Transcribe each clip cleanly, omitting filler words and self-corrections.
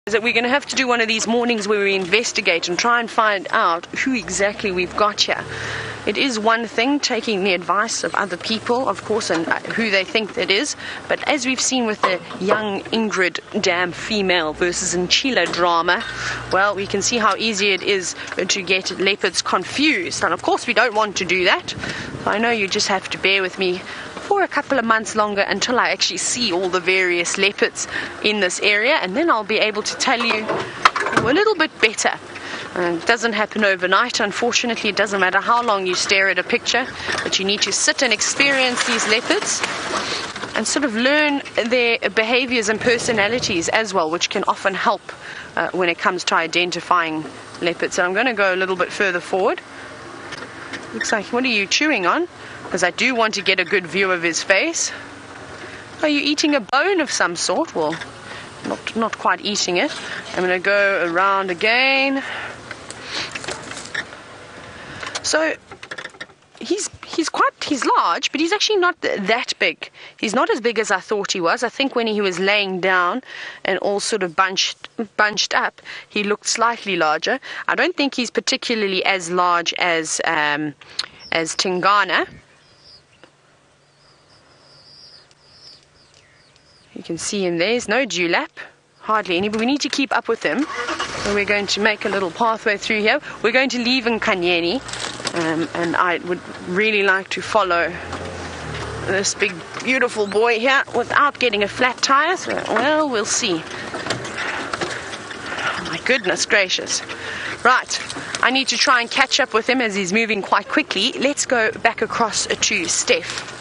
Is that we're going to have to do one of these mornings where we investigate and try and find out who exactly we've got here. It is one thing taking the advice of other people, of course, and who they think that is, but as we've seen with the young Ingrid Dam female versus Nchila drama, well, we can see how easy it is to get leopards confused, and of course we don't want to do that. So I know you just have to bear with me for a couple of months longer until I actually see all the various leopards in this area, and then I'll be able to tell you a little bit better. It doesn't happen overnight, unfortunately. It doesn't matter how long you stare at a picture, but you need to sit and experience these leopards and sort of learn their behaviors and personalities as well, which can often help when it comes to identifying leopards. So I'm going to go a little bit further forward. Looks like, what are you chewing on? Because I do want to get a good view of his face. Are you eating a bone of some sort? Well, not quite eating it. I'm going to go around again. So he's large, but he's actually not that big. He's not as big as I thought he was. I think when he was laying down and all sort of bunched up, he looked slightly larger. I don't think he's particularly as large as Tingana. You can see him there. There's no dewlap, hardly any, but we need to keep up with him. So we're going to make a little pathway through here. We're going to leave Nkanyeni, and I would really like to follow this big, beautiful boy here without getting a flat tire. So, well, we'll see. Oh, my goodness gracious. Right, I need to try and catch up with him as he's moving quite quickly. Let's go back across to Steph.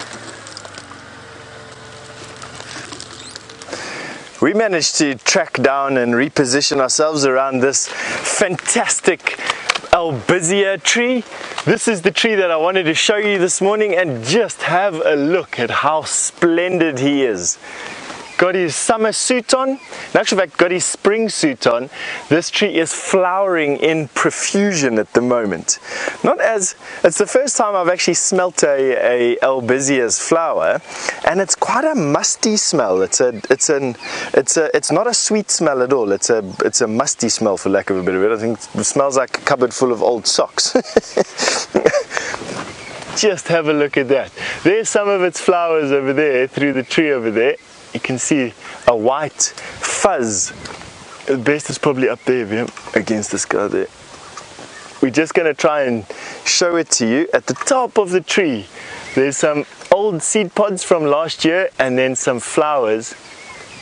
We managed to track down and reposition ourselves around this fantastic Albizia tree. This is the tree that I wanted to show you this morning, and just have a look at how splendid he is. Got his summer suit on, in actual fact got his spring suit on. This tree is flowering in profusion at the moment. It's the first time I've actually smelt a Albizia's flower, and it's quite a musty smell. It's not a sweet smell at all. It's a musty smell, for lack of a better word. I think it smells like a cupboard full of old socks. Just have a look at that. There's some of its flowers over there through the tree over there. You can see a white fuzz. The best is probably up there against this guy there. We're just going to try and show it to you. At the top of the tree, there's some old seed pods from last year and then some flowers.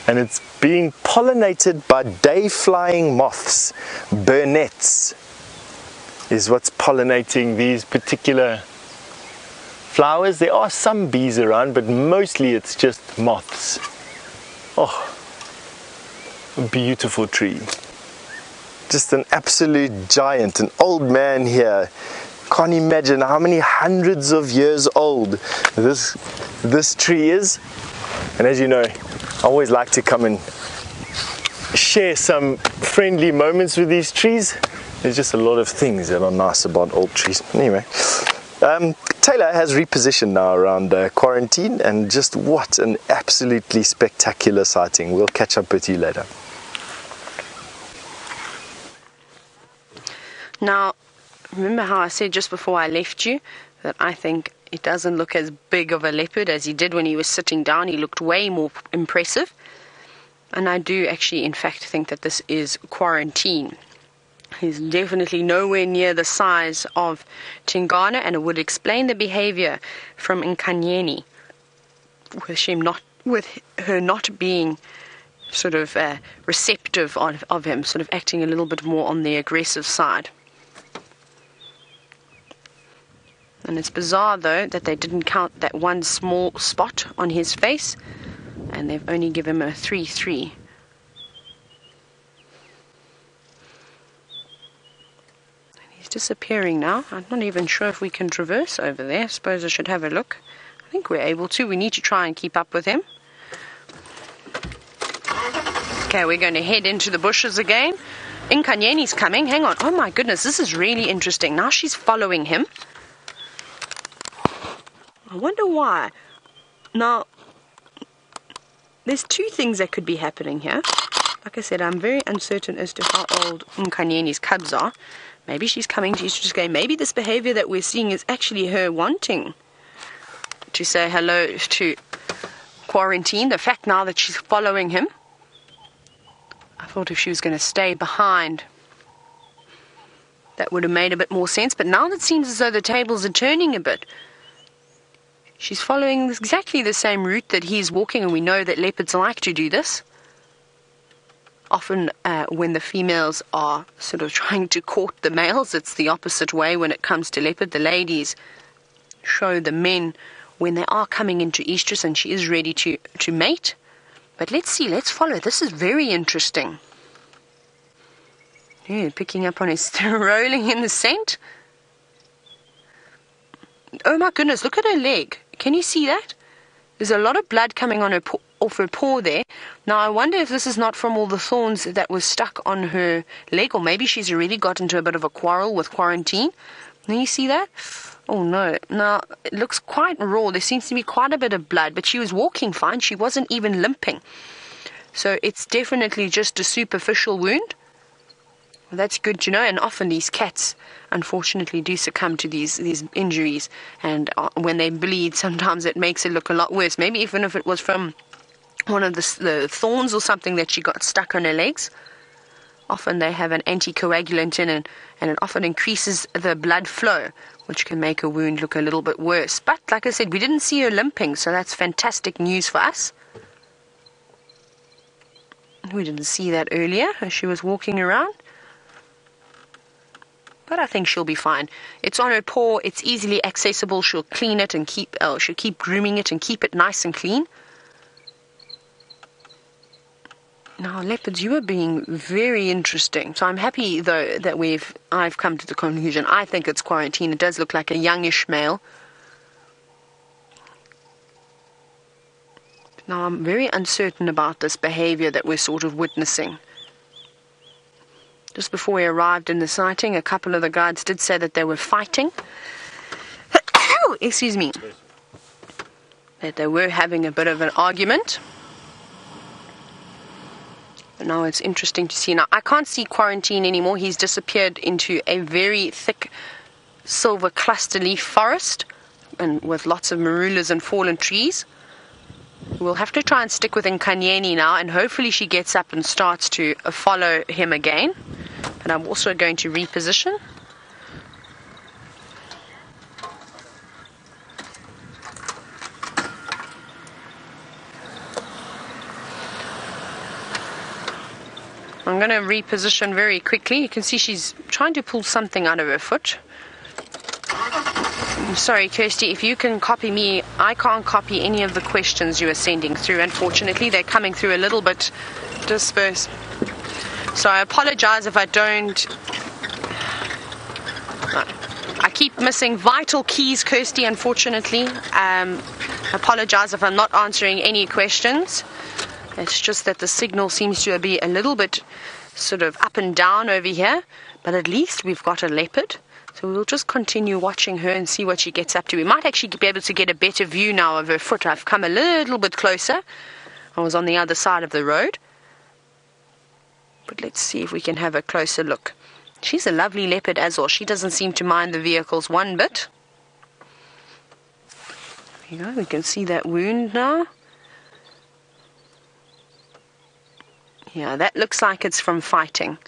And it's being pollinated by day-flying moths. Burnets is what's pollinating these particular flowers. There are some bees around, but mostly it's just moths. Oh, a beautiful tree. Just an absolute giant, an old man here. Can't imagine how many hundreds of years old this tree is. And as you know, I always like to come and share some friendly moments with these trees. There's just a lot of things that are nice about old trees. Anyway, Taylor has repositioned now around quarantine, and just what an absolutely spectacular sighting. We'll catch up with you later. Now, remember how I said just before I left you that I think it doesn't look as big of a leopard as he did when he was sitting down. He looked way more impressive. And I do actually, in fact, think that this is quarantine. He's definitely nowhere near the size of Tingana, and it would explain the behavior from Nkanyeni, with her not being sort of receptive of him, sort of acting a little bit more on the aggressive side. And it's bizarre, though, that they didn't count that one small spot on his face, and they've only given him a 3-3. Disappearing now. I'm not even sure if we can traverse over there. I suppose I should have a look. I think we're able to. We need to try and keep up with him. Okay, we're going to head into the bushes again. Nkanyeni's coming. Hang on. Oh my goodness, this is really interesting. Now she's following him. I wonder why. Now, there's two things that could be happening here. Like I said, I'm very uncertain as to how old Nkanyeni's cubs are. Maybe she's coming to Estrus Game. Maybe this behavior that we're seeing is actually her wanting to say hello to Quarantine. The fact now that she's following him, I thought if she was going to stay behind, that would have made a bit more sense. But now it seems as though the tables are turning a bit. She's following exactly the same route that he's walking, and we know that leopards like to do this. Often when the females are sort of trying to court the males, it's the opposite way when it comes to leopard. The ladies show the men when they are coming into estrus and she is ready to mate. But let's see, let's follow. This is very interesting. Yeah, picking up on his rolling in the scent. Oh my goodness, look at her leg. Can you see that? There's a lot of blood coming on her off her paw there. Now I wonder if this is not from all the thorns that was stuck on her leg, or maybe she's already got into a bit of a quarrel with Quarantine. Can you see that? Oh no. Now it looks quite raw. There seems to be quite a bit of blood, but she was walking fine. She wasn't even limping. So it's definitely just a superficial wound. Well, that's good to know. And often these cats, unfortunately, do succumb to these injuries. And when they bleed, sometimes it makes it look a lot worse. Maybe even if it was from one of the thorns or something that she got stuck on her legs. Often they have an anticoagulant in it, and it often increases the blood flow, which can make a wound look a little bit worse. But like I said, we didn't see her limping, so that's fantastic news for us. We didn't see that earlier as she was walking around. But I think she'll be fine. It's on her paw, it's easily accessible. She'll clean it and she'll keep grooming it and keep it nice and clean. Now, leopards, you are being very interesting. So I'm happy, though, that I've come to the conclusion. I think it's Quarantine. It does look like a youngish male. Now, I'm very uncertain about this behavior that we're sort of witnessing. Just before we arrived in the sighting, a couple of the guides did say that they were fighting. Excuse me. That they were having a bit of an argument. But now it's interesting to see. Now, I can't see Quarantine anymore. He's disappeared into a very thick silver cluster leaf forest, and with lots of marulas and fallen trees. We'll have to try and stick with Nkanyeni now, and hopefully she gets up and starts to follow him again. But I'm also going to reposition. I'm going to reposition very quickly. You can see she's trying to pull something out of her foot. I'm sorry, Kirsty, if you can copy me, I can't copy any of the questions you are sending through. Unfortunately, they're coming through a little bit dispersed. So I apologize if I don't. I keep missing vital keys, Kirsty, unfortunately. I apologize if I'm not answering any questions. It's just that the signal seems to be a little bit sort of up and down over here. But at least we've got a leopard. So we'll just continue watching her and see what she gets up to. We might actually be able to get a better view now of her foot. I've come a little bit closer. I was on the other side of the road. But let's see if we can have a closer look. She's a lovely leopard as well. She doesn't seem to mind the vehicles one bit. There you go. We can see that wound now. Yeah, that looks like it's from fighting.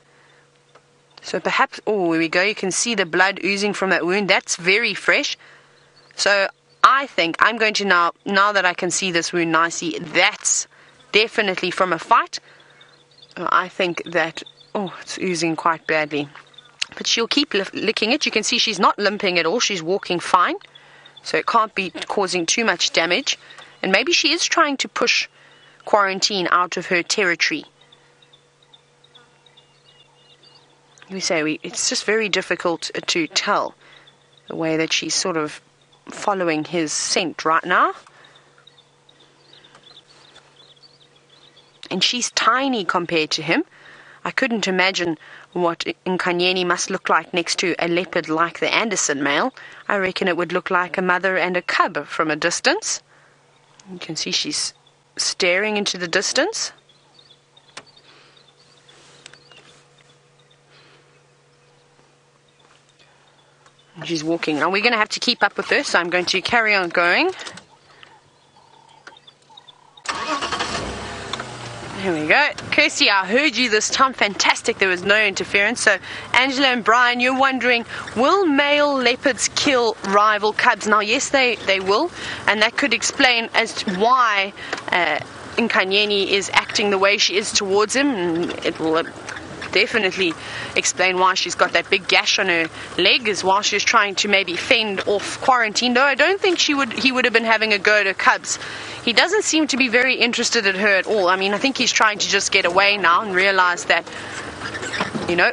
So perhaps, oh, here we go. You can see the blood oozing from that wound. That's very fresh. So I think I'm going to now that I can see this wound nicely, that's definitely from a fight. I think that, oh, it's oozing quite badly. But she'll keep licking it. You can see she's not limping at all. She's walking fine. So it can't be causing too much damage. And maybe she is trying to push Quarantine out of her territory. It's just very difficult to tell the way that she's sort of following his scent right now. And she's tiny compared to him. I couldn't imagine what Nkanyeni must look like next to a leopard like the Anderson male. I reckon it would look like a mother and a cub from a distance. You can see she's staring into the distance. She's walking. Now we're going to have to keep up with her, so I'm going to carry on going. Here we go. Kirsty, I heard you this time. Fantastic. There was no interference. So, Angela and Brian, you're wondering, will male leopards kill rival cubs? Now, yes, they will. And that could explain as to why Nkanyeni is acting the way she is towards him. And it will definitely explain why she's got that big gash on her leg, is while she's trying to maybe fend off quarantine. Though I don't think he would have been having a go at her cubs. He doesn't seem to be very interested in her at all. I mean, I think he's trying to just get away now and realize that,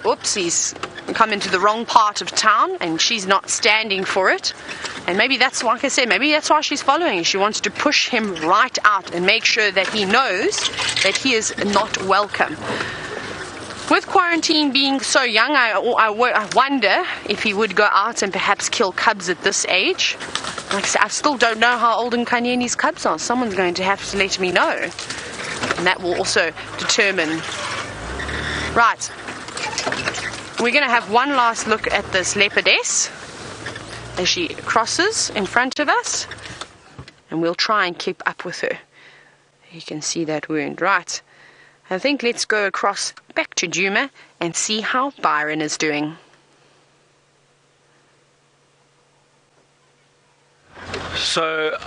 oops, he's come into the wrong part of town and she's not standing for it. And maybe that's, like I said, maybe that's why she's following. She wants to push him right out and make sure that he knows that he is not welcome. With quarantine being so young, I wonder if he would go out and perhaps kill cubs at this age. Like I said, I still don't know how old Nkanyeni's cubs are. Someone's going to have to let me know. And that will also determine. Right. We're going to have one last look at this leopardess as she crosses in front of us. And we'll try and keep up with her. You can see that wound. Right. I think let's go across back to Djuma and see how Byron is doing. So,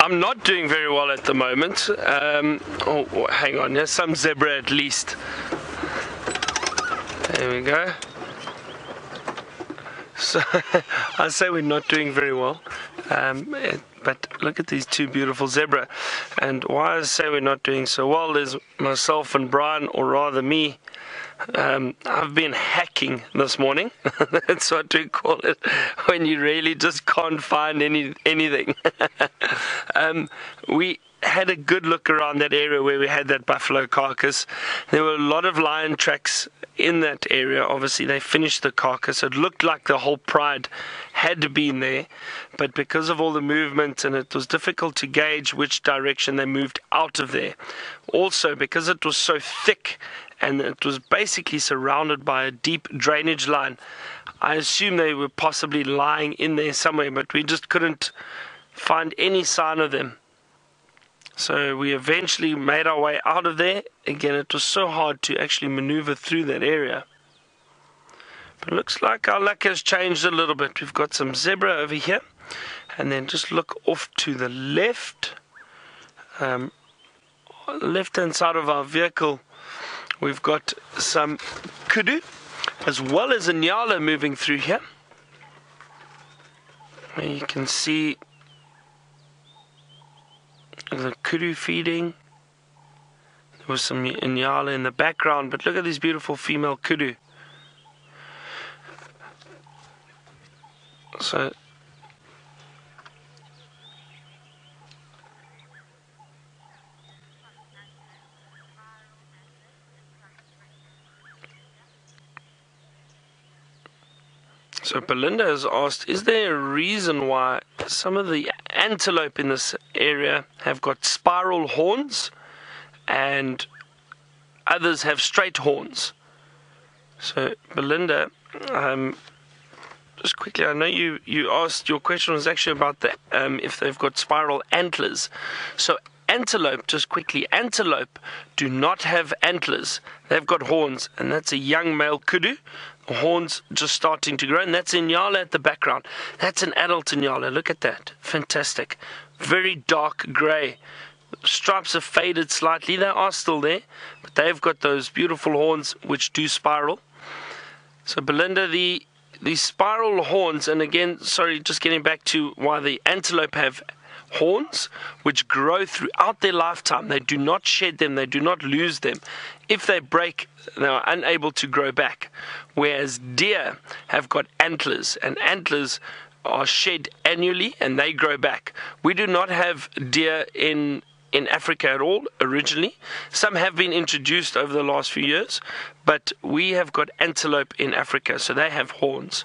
I'm not doing very well at the moment. Hang on, there's some zebra at least. There we go. So, I say we're not doing very well. But look at these two beautiful zebra. And why I say we're not doing so well is myself and Brian, or rather me, I've been hacking this morning. That's what we call it, when you really just can't find anything. We had a good look around that area where we had that buffalo carcass. There were a lot of lion tracks in that area. Obviously they finished the carcass. It looked like the whole pride had been there, but because of all the movement, and it was difficult to gauge which direction they moved out of there. Also, because it was so thick and it was basically surrounded by a deep drainage line, I assume they were possibly lying in there somewhere, but we just couldn't find any sign of them. So we eventually made our way out of there. Again, it was so hard to actually maneuver through that area. But it looks like our luck has changed a little bit. We've got some zebra over here. And then just look off to the left. Left-hand side of our vehicle, we've got some kudu, as well as a nyala moving through here. And you can see the kudu feeding. There was some nyala in the background, but look at these beautiful female kudu. So Belinda has asked, is there a reason why some of the antelope in this area have got spiral horns and others have straight horns? So Belinda, just quickly, I know you asked, your question was actually about the if they've got spiral antlers. So antelope, just quickly, antelope do not have antlers. They've got horns, and that's a young male kudu. The horns just starting to grow, and that's Inyala at the background. That's an adult Inyala. Look at that. Fantastic. Very dark grey. Stripes have faded slightly. They are still there, but they've got those beautiful horns which do spiral. So Belinda, the spiral horns, and again, sorry, just getting back to why the antelope have horns which grow throughout their lifetime. They do not shed them, they do not lose them. If they break, they are unable to grow back. Whereas deer have got antlers, and antlers are shed annually and they grow back. We do not have deer in Africa at all originally. Some have been introduced over the last few years, but we have got antelope in Africa, so they have horns.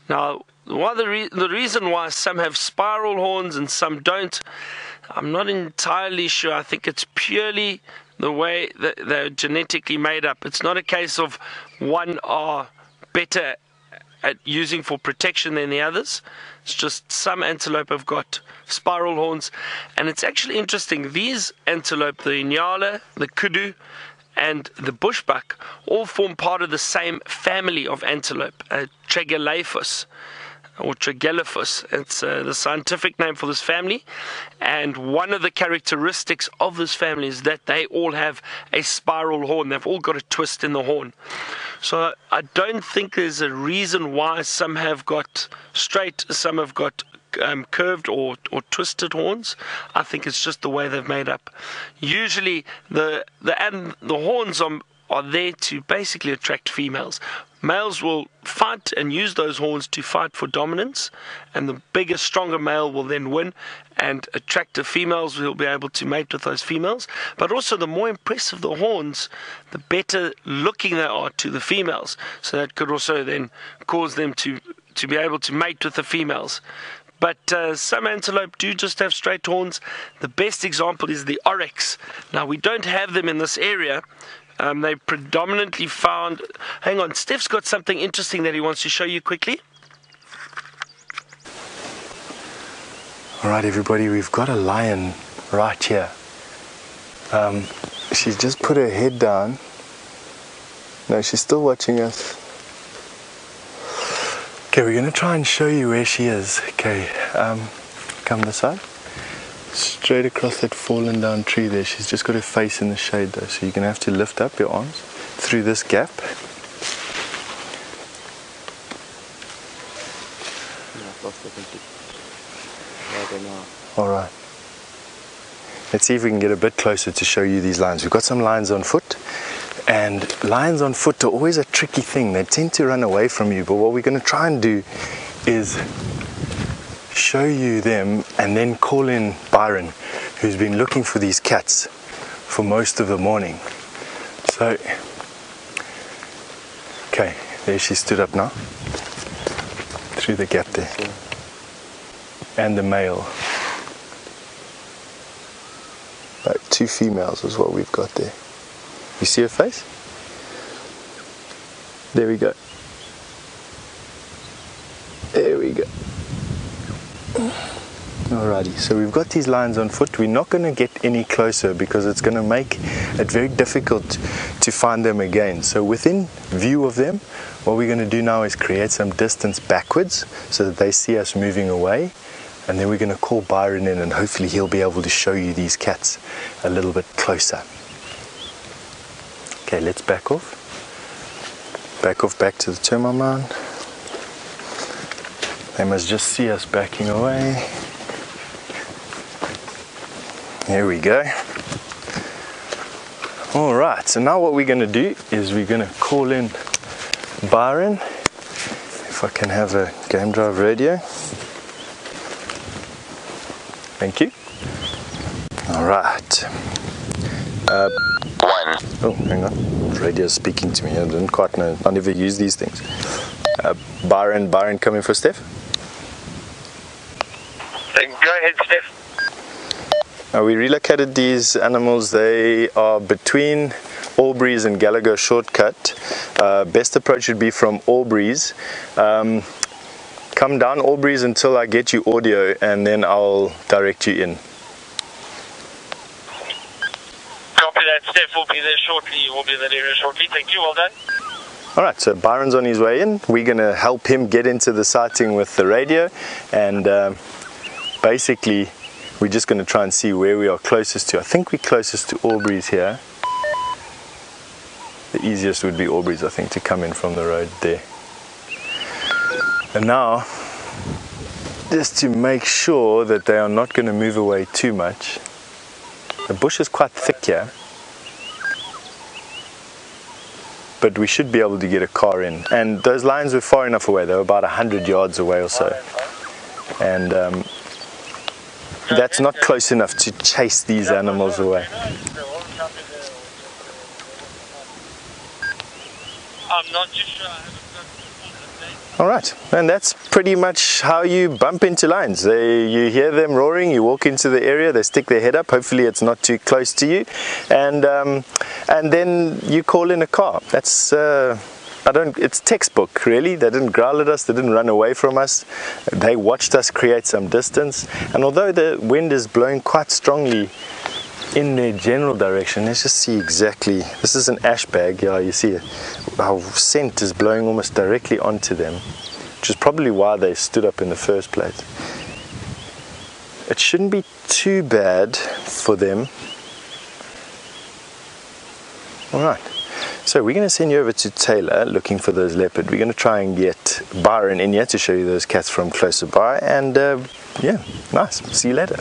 Now, the reason why some have spiral horns and some don't, I'm not entirely sure. I think it's purely the way that they're genetically made up. It's not a case of one are better at using for protection than the others. It's just some antelope have got spiral horns, and it's actually interesting. These antelope, the Nyala, the Kudu, and the bushbuck, all form part of the same family of antelope, Tragelaphus or Tragelaphus. It's the scientific name for this family, and one of the characteristics of this family is that they all have a spiral horn. They've all got a twist in the horn. So I don't think there's a reason why some have got straight, some have got curved or twisted horns. I think it's just the way they've made up. Usually the horns are there to basically attract females. Males will fight and use those horns to fight for dominance, and the bigger, stronger male will then win, and attractive females will be able to mate with those females. But also, the more impressive the horns, the better looking they are to the females. So that could also then cause them to be able to mate with the females. But some antelope do just have straight horns. The best example is the oryx. Now, we don't have them in this area. They predominantly found... Hang on, Steph's got something interesting that he wants to show you quickly. Alright everybody, we've got a lion right here. She's just put her head down. No, she's still watching us. Okay, we're going to try and show you where she is. Okay, come this side. Straight across that fallen down tree there. She's just got her face in the shade though, so you're going to have to lift up your arms through this gap. Alright. Let's see if we can get a bit closer to show you these lions. We've got some lions on foot, and lions on foot are always a tricky thing. They tend to run away from you, but what we're going to try and do is show you them and then call in Byron, who's been looking for these cats for most of the morning. So, okay, there she stood up now, through the gap there. And the male. Like 2 females is what we've got there. You see her face? There we go. There we go. Alrighty, so we've got these lions on foot. We're not going to get any closer because it's going to make it very difficult to find them again. So within view of them, what we're going to do now is create some distance backwards so that they see us moving away. And then we're going to call Byron in, and hopefully he'll be able to show you these cats a little bit closer. Okay, let's back off. Back off back to the termite mound. They must just see us backing away. There we go. Alright, so now what we're going to do is we're going to call in Byron. If I can have a game drive radio. Thank you. Alright. 1. Oh, hang on. Radio's speaking to me. I didn't quite know. I never use these things. Byron coming for Steph? Go ahead, Steph. We relocated these animals. They are between Albury's and Gallagher Shortcut. Best approach would be from Albury's. Come down Albury's until I get you audio, and then I'll direct you in. Copy that. Steph will be there shortly. We'll be in that area shortly. Thank you. Well done. Alright, so Byron's on his way in. We're going to help him get into the sighting with the radio, and basically we're just going to try and see where we are closest to. I think we're closest to Albury's here. The easiest would be Albury's, I think, to come in from the road there. And now, just to make sure that they are not going to move away too much, the bush is quite thick here, but we should be able to get a car in. And those lions were far enough away. They were about 100 yards away or so. And that's not close enough to chase these animals away. I'm not too sure. Alright, and that's pretty much how you bump into lions. You hear them roaring, you walk into the area, they stick their head up, hopefully it's not too close to you, and then you call in a car. That's it's textbook really. They didn't growl at us, they didn't run away from us. They watched us create some distance. And although the wind is blowing quite strongly in their general direction, let's just see exactly. This is an ash bag. Yeah, you see our scent is blowing almost directly onto them, which is probably why they stood up in the first place. It shouldn't be too bad for them. Alright, so we're going to send you over to Taylor looking for those leopard. We're going to try and get Byron in here to show you those cats from closer by, and yeah, nice. See you later.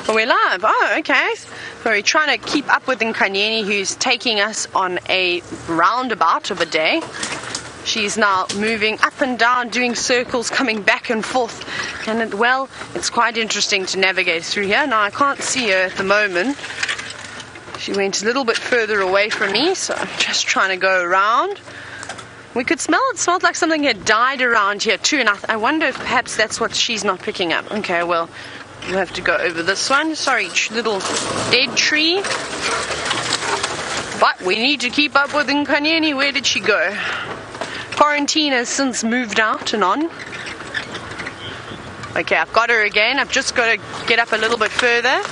We're live. Oh, okay. So we're trying to keep up with Nkanyeni, who's taking us on a roundabout of a day. She's now moving up and down, doing circles, coming back and forth. And well, it's quite interesting to navigate through here. Now, I can't see her at the moment. She went a little bit further away from me, so I'm just trying to go around. We could smell it. Smelled like something had died around here too, and I wonder if perhaps that's what she's not picking up. Okay, well, we'll have to go over this one. Sorry, little dead tree. But we need to keep up with Nkanyeni. Where did she go? Quarantine has since moved out and on. Okay, I've got her again. I've just got to get up a little bit further.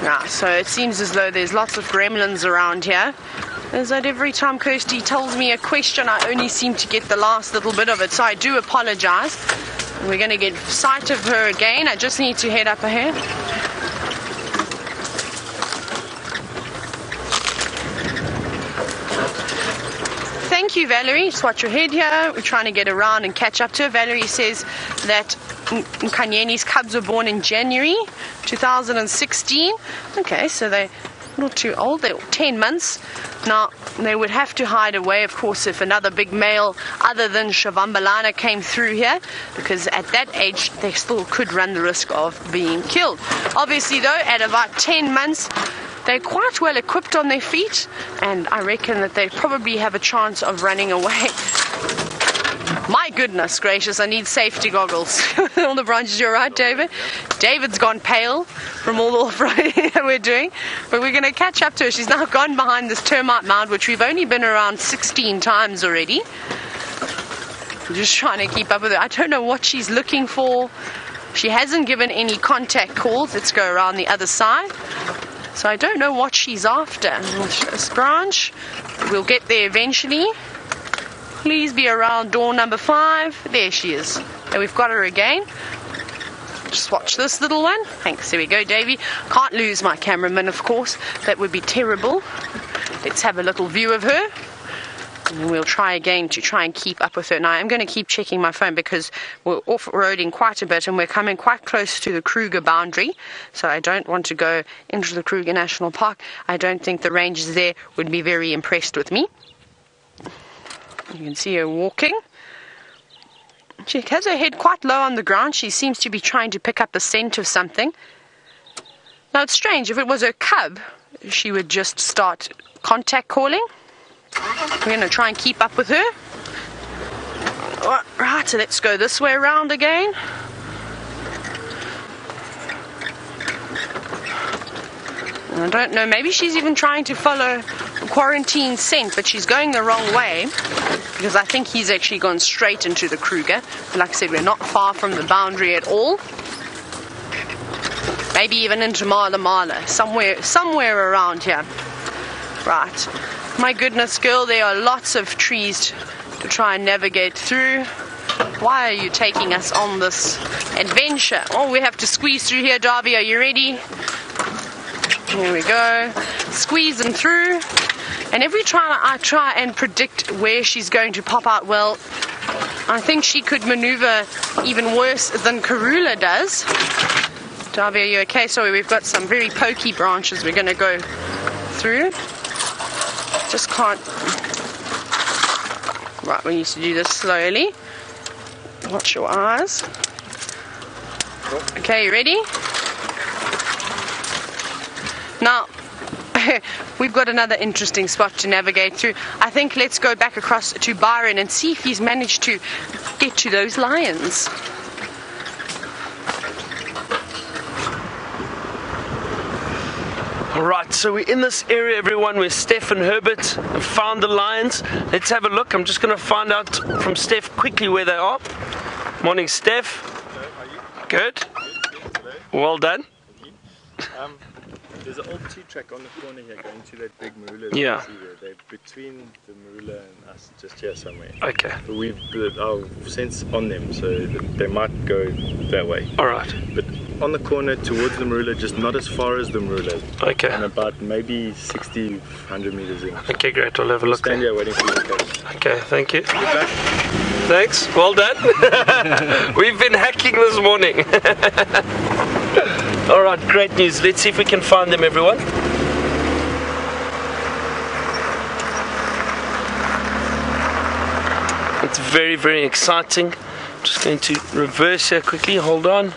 Now, so it seems as though there's lots of gremlins around here. Is that every time Kirsty tells me a question, I only seem to get the last little bit of it, so I do apologize. We're going to get sight of her again. I just need to head up ahead. Thank you, Valerie. Just watch your head here. We're trying to get around and catch up to her. Valerie says that Nkanyeni's cubs were born in January 2016. Okay, so they're not too old. They're 10 months. Now, they would have to hide away, of course, if another big male other than Shavambalana came through here, because at that age, they still could run the risk of being killed. Obviously, though, at about 10 months, they're quite well equipped on their feet, and I reckon that they probably have a chance of running away. My goodness gracious, I need safety goggles. All the branches, you're right, David? David's gone pale from all the off-roading that we're doing, but we're going to catch up to her. She's now gone behind this termite mound, which we've only been around 16 times already. I'm just trying to keep up with her. I don't know what she's looking for. She hasn't given any contact calls. Let's go around the other side. So I don't know what she's after. This branch, we'll get there eventually. Please be around door number 5. There she is. And we've got her again. Just watch this little one. Thanks. There we go, Davey. Can't lose my cameraman, of course. That would be terrible. Let's have a little view of her. And we'll try again to try and keep up with her. Now, I'm going to keep checking my phone because we're off-roading quite a bit and we're coming quite close to the Kruger boundary. So I don't want to go into the Kruger National Park. I don't think the rangers there would be very impressed with me. You can see her walking. She has her head quite low on the ground. She seems to be trying to pick up the scent of something. Now, it's strange. If it was her cub, she would just start contact calling. We're going to try and keep up with her. Right, so let's go this way around again. I don't know, maybe she's even trying to follow Quarantine scent, but she's going the wrong way because I think he's actually gone straight into the Kruger. But like I said, we're not far from the boundary at all. Maybe even into Mala Mala, somewhere around here. Right. My goodness, girl, there are lots of trees to try and navigate through. Why are you taking us on this adventure? Oh, we have to squeeze through here, Darby. Are you ready? Here we go. Squeezing through. And every time I try and predict where she's going to pop out, well, I think she could maneuver even worse than Karula does. Darby, are you okay? Sorry, we've got some very pokey branches we're going to go through. Just can't. Right, we need to do this slowly. Watch your eyes. Okay, you ready? Now, we've got another interesting spot to navigate through. I think let's go back across to Byron and see if he's managed to get to those lions. Alright, so we're in this area, everyone, where Steph and Herbert have found the lions. Let's have a look. I'm just going to find out from Steph quickly where they are. Morning, Steph. Hello, how are you? Good. Hello. Well done. There's an old T-track on the corner here going to that big marula. Yeah. They're between the marula and us, just here somewhere. Okay. But we've put our sense on them, so they might go that way. Alright. But on the corner towards the marula, just not as far as the marula. Okay. And about maybe 60, 100 meters in. Okay, great. I'll have a look. Stand here waiting for you to go. Okay, thank you. Good luck. Thanks. Well done. We've been hacking this morning. Alright, great news. Let's see if we can find them, everyone. It's very, very exciting. Just going to reverse here quickly. Hold on.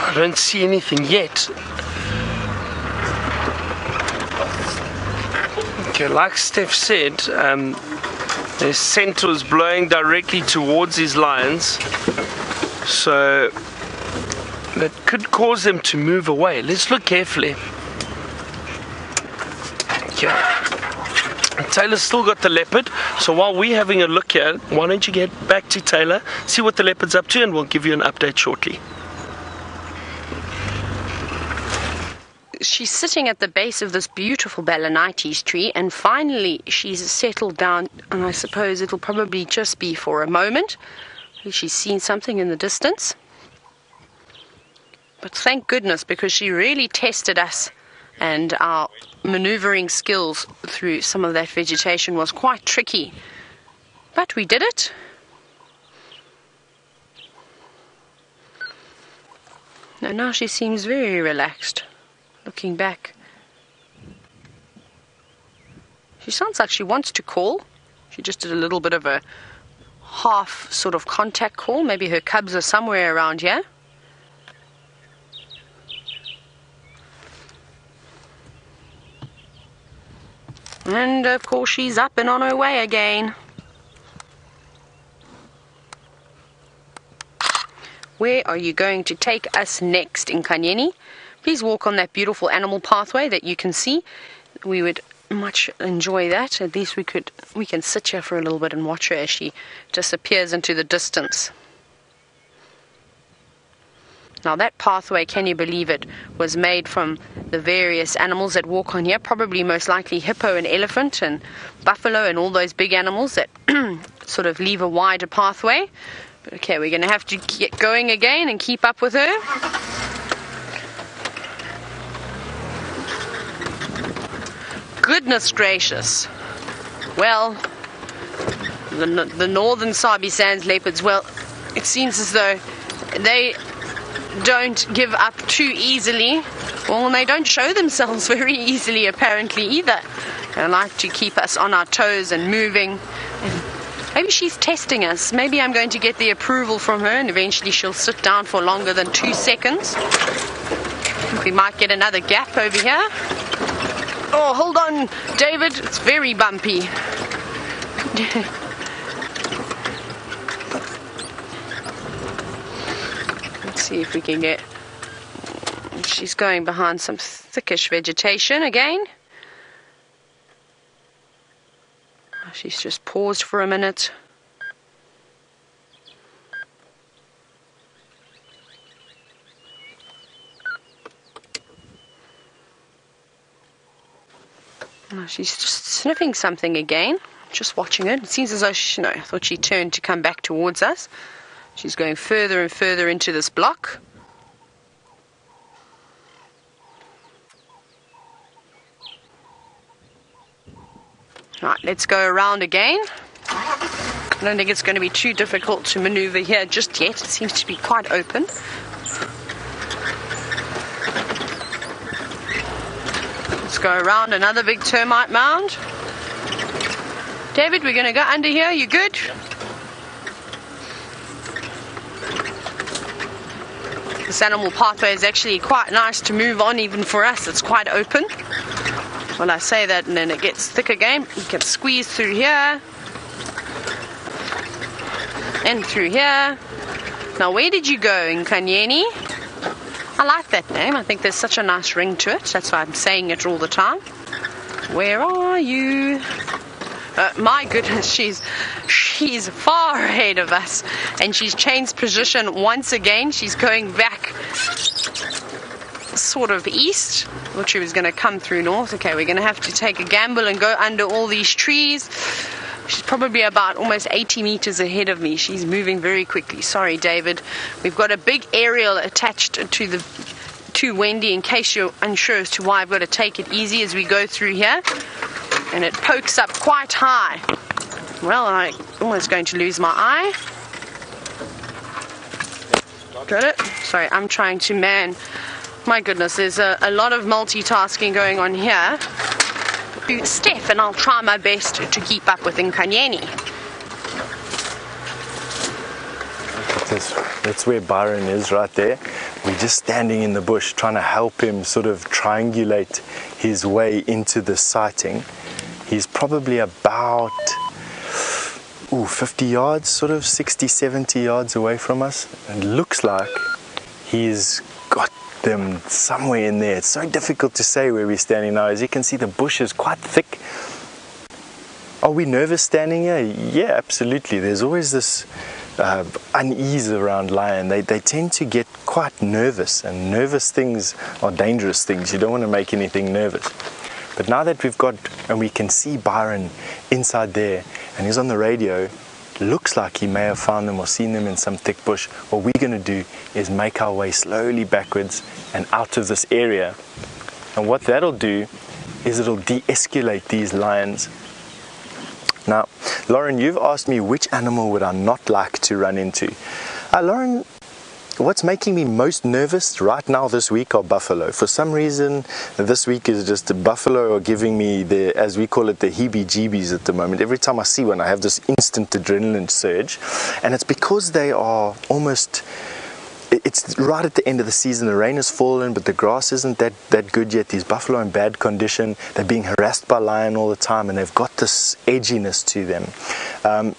I don't see anything yet. Okay, like Steph said, the scent was blowing directly towards these lions, so that could cause them to move away. Let's look carefully. Okay. Taylor's still got the leopard, so while we're having a look here, why don't you get back to Taylor, see what the leopard's up to, and we'll give you an update shortly. She's sitting at the base of this beautiful Balanites tree, and finally she's settled down, and I suppose it'll probably just be for a moment. She's seen something in the distance. But thank goodness, because she really tested us, and our maneuvering skills through some of that vegetation was quite tricky. But we did it. And now she seems very relaxed. Looking back, she sounds like she wants to call. She just did a little bit of a half sort of contact call. Maybe her cubs are somewhere around here. And of course she's up and on her way again. Where are you going to take us next, Nkanyeni? Please walk on that beautiful animal pathway that you can see. We would much enjoy that. At least we can sit here for a little bit and watch her as she disappears into the distance. Now that pathway, can you believe it, was made from the various animals that walk on here, probably most likely hippo and elephant and buffalo and all those big animals that sort of leave a wider pathway. But okay, we're going to have to get going again and keep up with her. Goodness gracious. Well, the northern Sabi Sands leopards, well, it seems as though they don't give up too easily. Well, and they don't show themselves very easily apparently either. They like to keep us on our toes and moving. And maybe she's testing us. Maybe I'm going to get the approval from her and eventually she'll sit down for longer than 2 seconds. We might get another gap over here. Oh, hold on, David. It's very bumpy. Let's see if we can get... She's going behind some thickish vegetation again. She's just paused for a minute. Oh, she's just sniffing something again. Just watching it. It seems as though she, I thought she turned to come back towards us. She's going further and further into this block. Right, let's go around again. I don't think it's going to be too difficult to maneuver here just yet. It seems to be quite open. Let's go around another big termite mound. David, we're going to go under here. You good? This animal pathway is actually quite nice to move on, even for us. It's quite open. When I say that, and then it gets thick again, you can squeeze through here and through here. Now, where did you go, Nkanyeni? I like that name. I think there's such a nice ring to it. That's why I'm saying it all the time. Where are you? My goodness, she's far ahead of us, and she's changed position once again. She's going back sort of east. Thought she was going to come through north. Okay, we're going to have to take a gamble and go under all these trees. She's probably about almost 80 meters ahead of me. She's moving very quickly. Sorry, David. We've got a big aerial attached to Wendy in case you're unsure as to why I've got to take it easy as we go through here. And it pokes up quite high. Well, I'm almost going to lose my eye. Got it? Sorry, I'm trying to man. My goodness, there's a lot of multitasking going on here. Steph, and I'll try my best to keep up with Nkanyeni. That's where Byron is, right there. We're just standing in the bush trying to help him sort of triangulate his way into the sighting. He's probably about 50 yards, sort of 60, 70 yards away from us. It looks like he's got them somewhere in there. It's so difficult to say where we're standing now. As you can see, the bush is quite thick. Are we nervous standing here? Yeah, absolutely. There's always this unease around lion. They tend to get quite nervous, and nervous things are dangerous things. You don't want to make anything nervous. But now that we've got, and we can see Byron inside there, and he's on the radio, looks like he may have found them or seen them in some thick bush. What we're going to do is make our way slowly backwards and out of this area. And what that'll do is it'll de-escalate these lions. Now, Lauren, you've asked me which animal would I not like to run into. Lauren, what's making me most nervous right now this week are buffalo. For some reason, this week is just a buffalo are giving me the, as we call it, the heebie-jeebies at the moment. Every time I see one, I have this instant adrenaline surge. And it's because they are almost, it's right at the end of the season. The rain has fallen, but the grass isn't that good yet. These buffalo are in bad condition. They're being harassed by lion all the time, and they've got this edginess to them.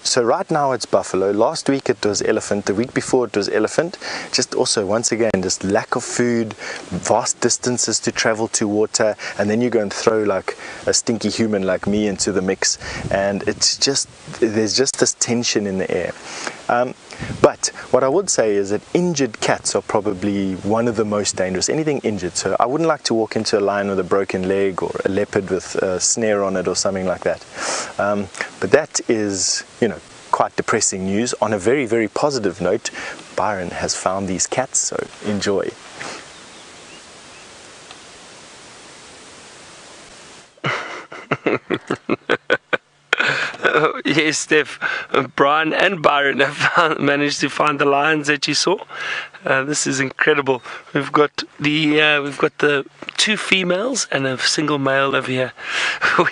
So right now it's buffalo. Last week it was elephant. The week before it was elephant. Just also, once again, just lack of food, vast distances to travel to water, and then you go and throw like a stinky human like me into the mix, and it's just, there's just this tension in the air. But what I would say is that injured cats are probably one of the most dangerous. Anything injured. So I wouldn't like to walk into a lion with a broken leg or a leopard with a snare on it or something like that. But that is, you know, quite depressing news. On a very, very positive note, Byron has found these cats, so enjoy. Yes, Steph, Brian and Byron have managed to find the lions that you saw. This is incredible. We've got the two females and a single male over here.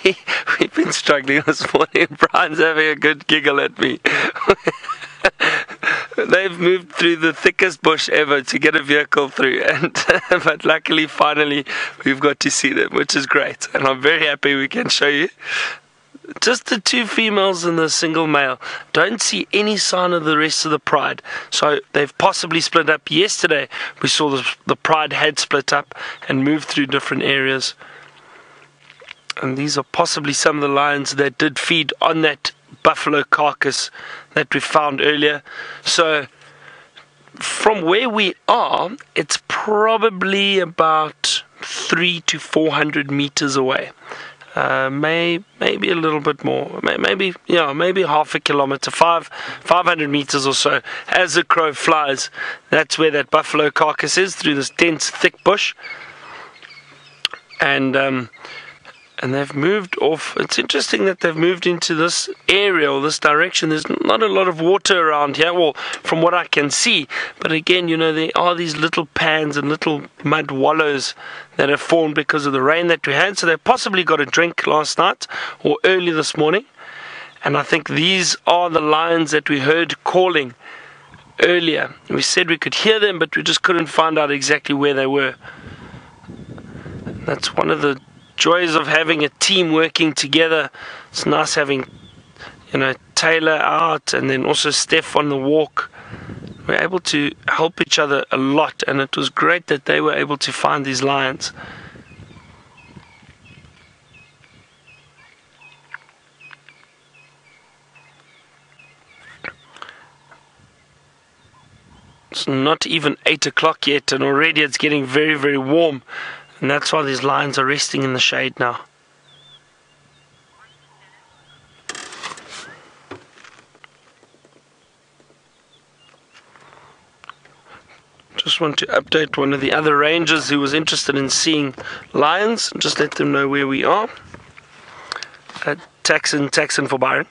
We've been struggling this morning. Brian's having a good giggle at me. They've moved through the thickest bush ever to get a vehicle through, and but luckily, finally, we've got to see them, which is great. And I'm very happy we can show you. Just the two females and the single male. Don't see any sign of the rest of the pride. So they've possibly split up. Yesterday we saw the pride had split up and moved through different areas. And these are possibly some of the lions that did feed on that buffalo carcass that we found earlier. So from where we are, it's probably about 300 to 400 meters away. Maybe a little bit more, maybe half a kilometer, 500 meters or so. As the crow flies, that's where that buffalo carcass is, through this dense, thick bush. And And they've moved off. It's interesting that they've moved into this area or this direction. There's not a lot of water around here, well, from what I can see. But again, there are these little pans and little mud wallows that have formed because of the rain that we had. So they possibly got a drink last night or early this morning. And I think these are the lions that we heard calling earlier. We said we could hear them, but we just couldn't find out exactly where they were. That's one of the joys of having a team working together. It's nice having, Taylor out and then also Steph on the walk. We're able to help each other a lot, and it was great that they were able to find these lions. It's not even 8 o'clock yet, and already it's getting very, very warm. And that's why these lions are resting in the shade now. Just want to update one of the other rangers who was interested in seeing lions. Just let them know where we are. Taxon for Byron.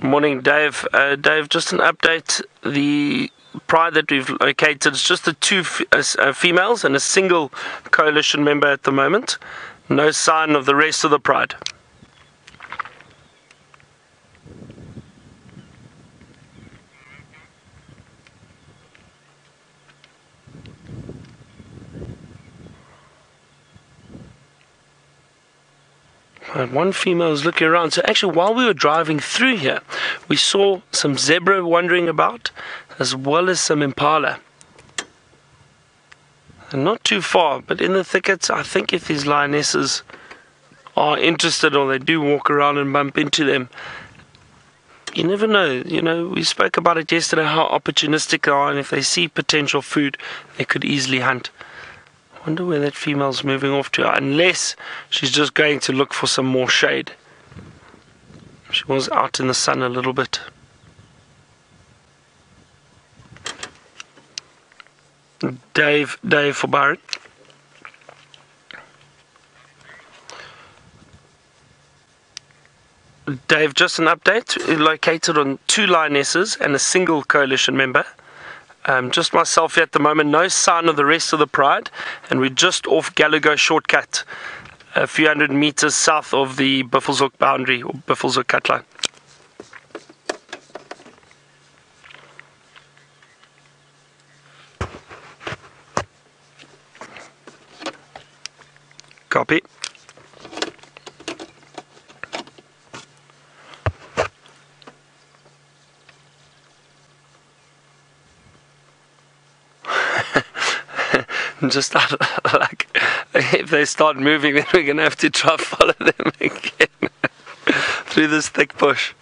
Morning, Dave. Dave, just an update. The pride that we've located is just the two females and a single coalition member at the moment. No sign of the rest of the pride. One female is looking around. So actually, while we were driving through here, we saw some zebra wandering about, as well as some impala. And not too far, but in the thickets. I think if these lionesses are interested, or they do walk around and bump into them, you never know. We spoke about it yesterday, how opportunistic they are, and if they see potential food, they could easily hunt. I wonder where that female's moving off to, unless she's just going to look for some more shade. She was out in the sun a little bit. Dave for Byron. Dave, just an update. Located on 2 lionesses and a single coalition member. Just myself here at the moment, no sign of the rest of the pride, and we're just off Gallagher shortcut, a few hundred meters south of the Buffelshoek boundary, or Buffelshoek cut line. Copy. Just like, if they start moving, then we're going to have to try to follow them again through this thick bush.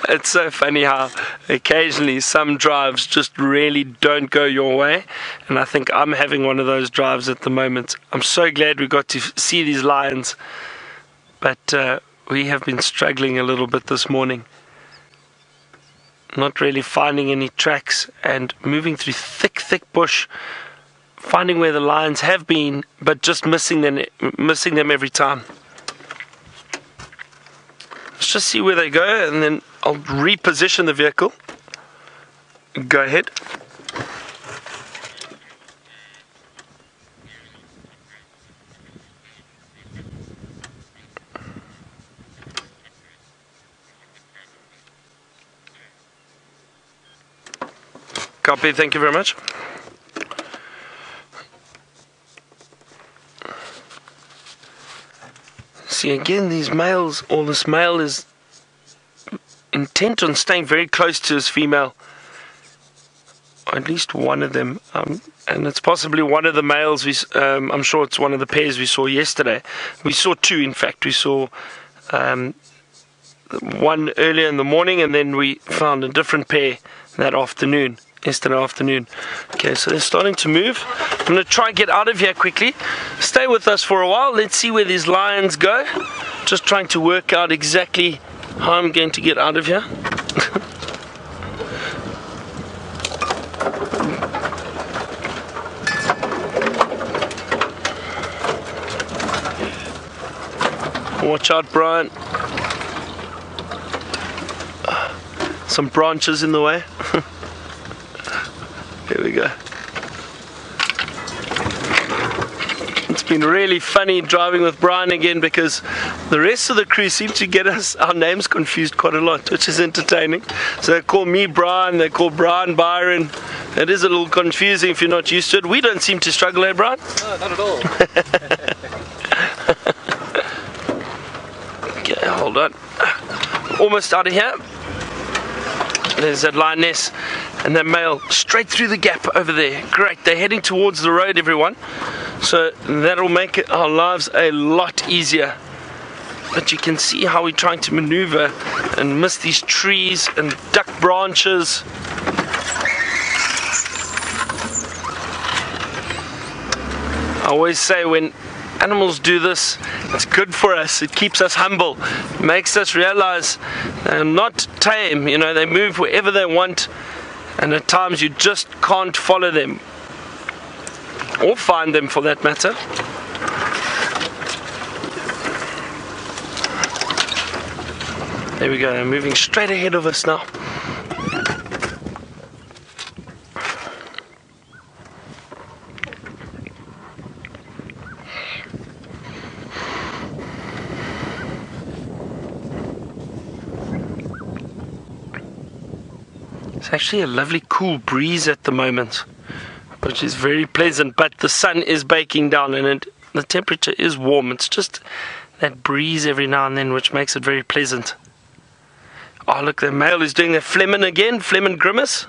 It's so funny how occasionally some drives just really don't go your way, and I think I'm having one of those drives at the moment. I'm so glad we got to see these lions, but we have been struggling a little bit this morning. Not really finding any tracks and moving through thick bush, finding where the lions have been, but just missing them every time. Let's just see where they go, and then I'll reposition the vehicle. Go ahead. Copy, thank you very much. See, again, these males, or this male is intent on staying very close to his female. Or at least one of them. And it's possibly one of the males. I'm sure it's one of the pairs we saw yesterday. We saw 2, in fact. We saw one earlier in the morning, and then we found a different pair that afternoon. yesterday afternoon. Okay, so they're starting to move. I'm going to try and get out of here quickly. Stay with us for a while. Let's see where these lions go. Just trying to work out exactly how I'm going to get out of here. Watch out, Brian. Some branches in the way. Here we go. It's been really funny driving with Brian again because the rest of the crew seem to get our names confused quite a lot, which is entertaining. So they call me Brian, they call Brian Byron. It is a little confusing if you're not used to it. We don't seem to struggle, eh, Brian? No, not at all. Okay, hold on. Almost out of here. There's that lioness and that male straight through the gap over there. Great, they're heading towards the road, everyone. So that'll make our lives a lot easier. But you can see how we're trying to maneuver and miss these trees and duck branches. I always say when animals do this, it's good for us. It keeps us humble. It makes us realize they're not tame. You know, they move wherever they want, and at times you just can't follow them or find them for that matter. There we go. They're moving straight ahead of us now. It's actually a lovely cool breeze at the moment, which is very pleasant, but the sun is baking down and the temperature is warm. It's just that breeze every now and then which makes it very pleasant. Oh, look, the male is doing the Flehmen again, Flehmen grimace.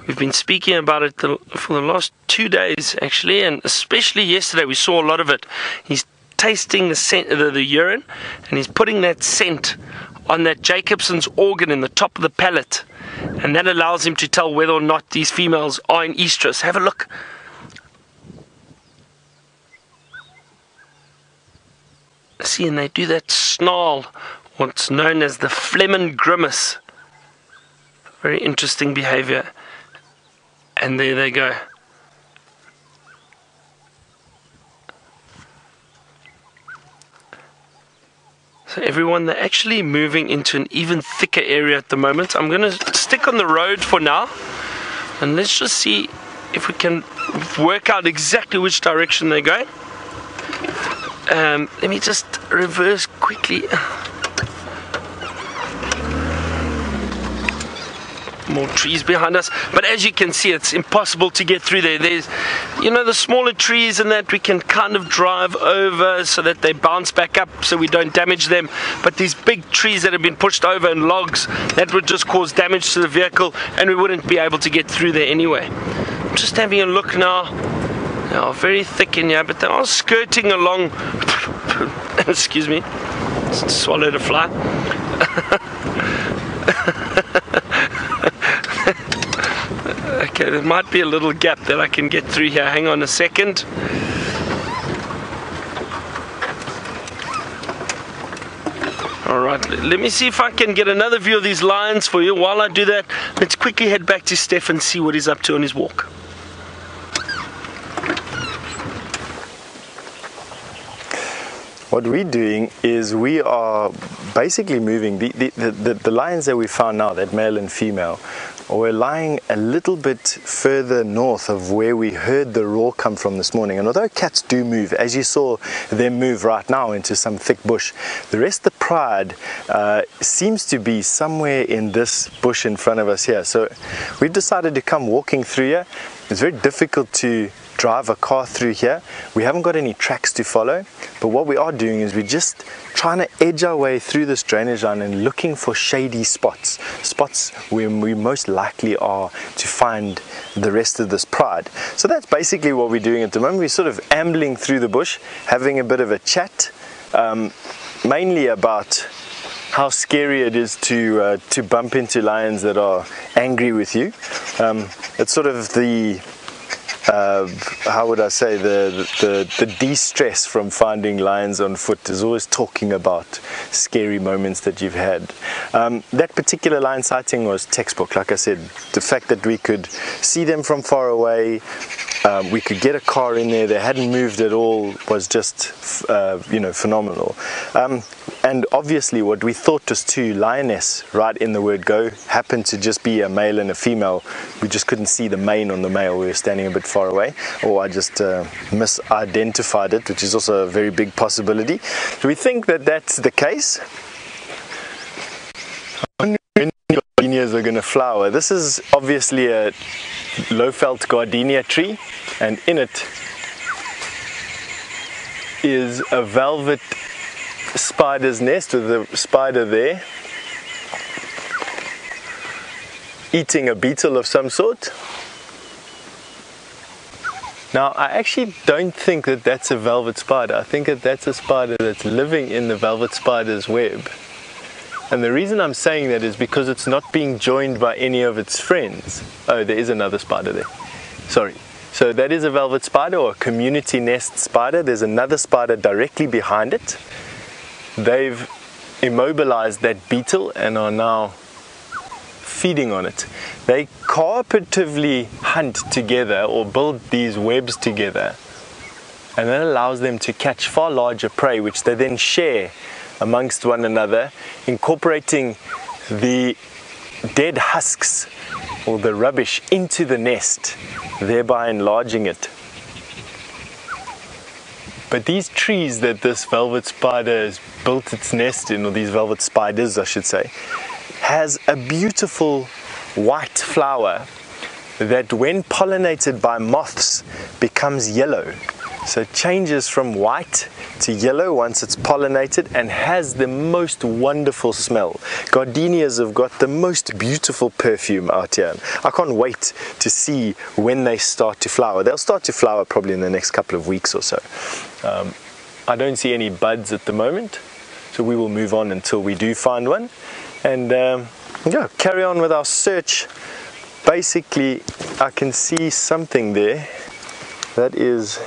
We've been speaking about it for the last 2 days actually, and especially yesterday we saw a lot of it. He's tasting the scent, the urine, and he's putting that scent on that Jacobson's organ in the top of the palate, and that allows him to tell whether or not these females are in estrus. Have a look. See, and they do that snarl, what's known as the Flehmen grimace. Very interesting behavior. And there they go. So everyone, they're actually moving into an even thicker area at the moment. I'm going to stick on the road for now, and let's just see if we can work out exactly which direction they're going. Let me just reverse quickly. More trees behind us, but as you can see, it's impossible to get through there. There's, you know, the smaller trees and that we can kind of drive over so that they bounce back up so we don't damage them, but these big trees that have been pushed over and logs, that would just cause damage to the vehicle and we wouldn't be able to get through there anyway. I'm just having a look now. They are very thick in here, but they are skirting along. Excuse me, swallowed a fly. Okay, there might be a little gap that I can get through here. Hang on a second. Alright, let me see if I can get another view of these lions for you. While I do that, let's quickly head back to Steph and see what he's up to on his walk. What we're doing is we are basically moving the lions that we found now, that male and female, we're lying a little bit further north of where we heard the roar come from this morning. And although cats do move, as you saw them move right now into some thick bush, the rest of the pride seems to be somewhere in this bush in front of us here. So we've decided to come walking through here. It's very difficult to drive a car through here. We haven't got any tracks to follow, but what we are doing is we're just trying to edge our way through this drainage line and looking for shady spots where we most likely are to find the rest of this pride. So that's basically what we're doing at the moment. We're sort of ambling through the bush, having a bit of a chat, mainly about how scary it is to bump into lions that are angry with you. It's sort of the how would I say, the de-stress from finding lions on foot is always talking about scary moments that you've had. That particular lion sighting was textbook. Like I said, the fact that we could see them from far away, we could get a car in there, they hadn't moved at all, was just phenomenal. And obviously what we thought was two lioness right in the word go happened to just be a male and a female. We just couldn't see the mane on the male, we were standing a bit far away, or I just misidentified it, which is also a very big possibility. So we think that that's the case. When gardenias are going to flower. This is obviously a low-felt gardenia tree, and in it is a velvet spider's nest with a spider there eating a beetle of some sort. Now, I actually don't think that that's a velvet spider. I think that that's a spider that's living in the velvet spider's web. And the reason I'm saying that is because it's not being joined by any of its friends. Oh, there is another spider there. Sorry. So that is a velvet spider, or a community nest spider. There's another spider directly behind it. They've immobilized that beetle and are now feeding on it. They cooperatively hunt together or build these webs together, and that allows them to catch far larger prey, which they then share amongst one another, incorporating the dead husks or the rubbish into the nest, thereby enlarging it. But these trees that this velvet spider has built its nest in, or these velvet spiders I should say, has a beautiful white flower that when pollinated by moths becomes yellow. So it changes from white to yellow once it's pollinated, and has the most wonderful smell. Gardenias have got the most beautiful perfume out here. I can't wait to see when they start to flower. They'll start to flower probably in the next couple of weeks or so. I don't see any buds at the moment, so we will move on until we do find one, and yeah, carry on with our search. Basically, I can see something there. That is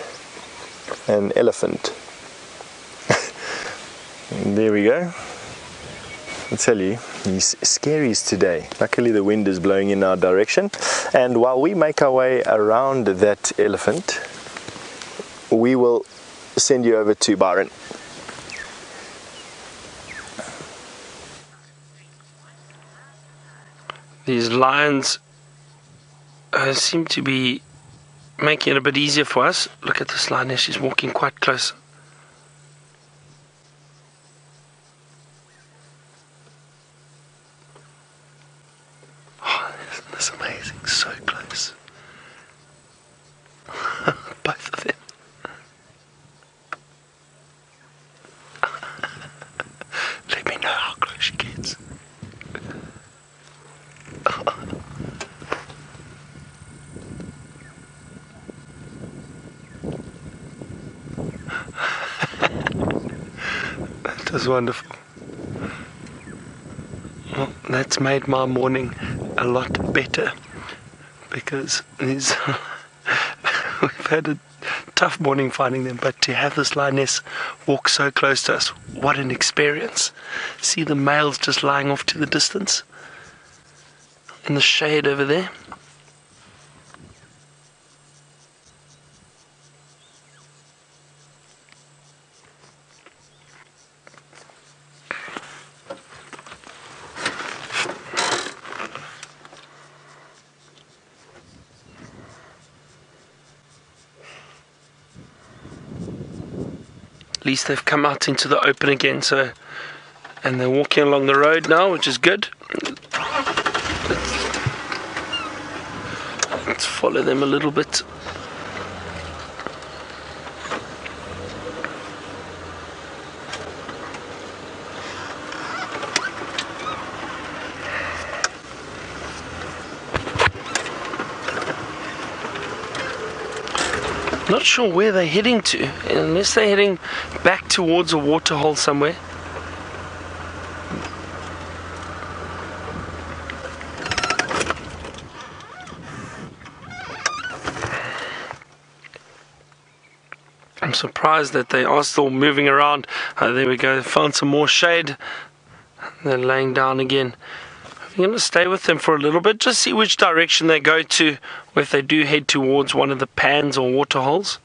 an elephant. There we go. I tell you, these scaries today. Luckily the wind is blowing in our direction, and while we make our way around that elephant, we will send you over to Byron. These lions seem to be making it a bit easier for us. Look at this lioness, she's walking quite close. Oh, isn't this amazing? So close. Both of them. Let me know how close she gets. That was wonderful. Well, that's made my morning a lot better, because we've had a tough morning finding them, but to have this lioness walk so close to us, what an experience. See the males just lying off to the distance in the shade over there. At least they've come out into the open again, so, and they're walking along the road now, which is good. Let's follow them a little bit. Not sure where they're heading to, unless they're heading back towards a waterhole somewhere. surprised that they are still moving around. There we go, found some more shade. They're laying down again. I'm going to stay with them for a little bit, just see which direction they go to, or if they do head towards one of the pans or water holes.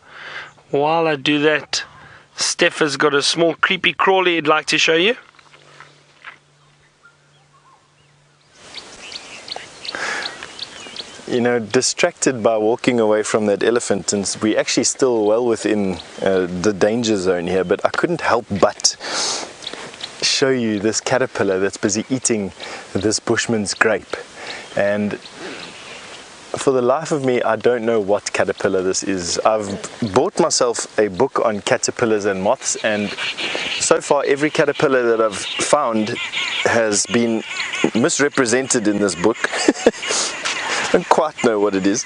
While I do that, Steph has got a small creepy crawly he'd like to show you. You know, distracted by walking away from that elephant, and we're actually still well within the danger zone here, but I couldn't help but show you this caterpillar that's busy eating this bushman's grape. And for the life of me, I don't know what caterpillar this is. I've bought myself a book on caterpillars and moths, and so far every caterpillar that I've found has been misrepresented in this book. I don't quite know what it is,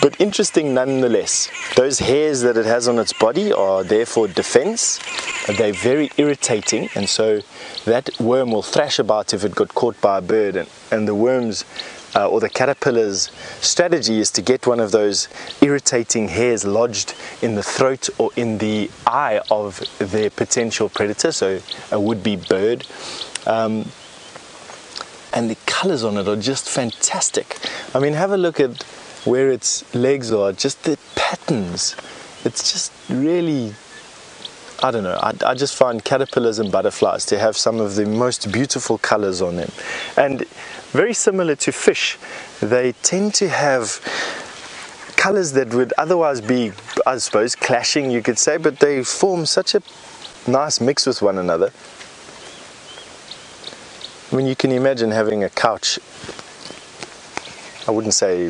but interesting nonetheless. Those hairs that it has on its body are there for defense. They're very irritating, and so that worm will thrash about if it got caught by a bird, and the worms or the caterpillar's strategy is to get one of those irritating hairs lodged in the throat or in the eye of their potential predator, so a would-be bird. And the colors on it are just fantastic. I mean, have a look at where its legs are, just the patterns. It's just really, I don't know, I just find caterpillars and butterflies to have some of the most beautiful colors on them. And very similar to fish, they tend to have colors that would otherwise be, I suppose, clashing, you could say, but they form such a nice mix with one another. I mean, you can imagine having a couch, I wouldn't say,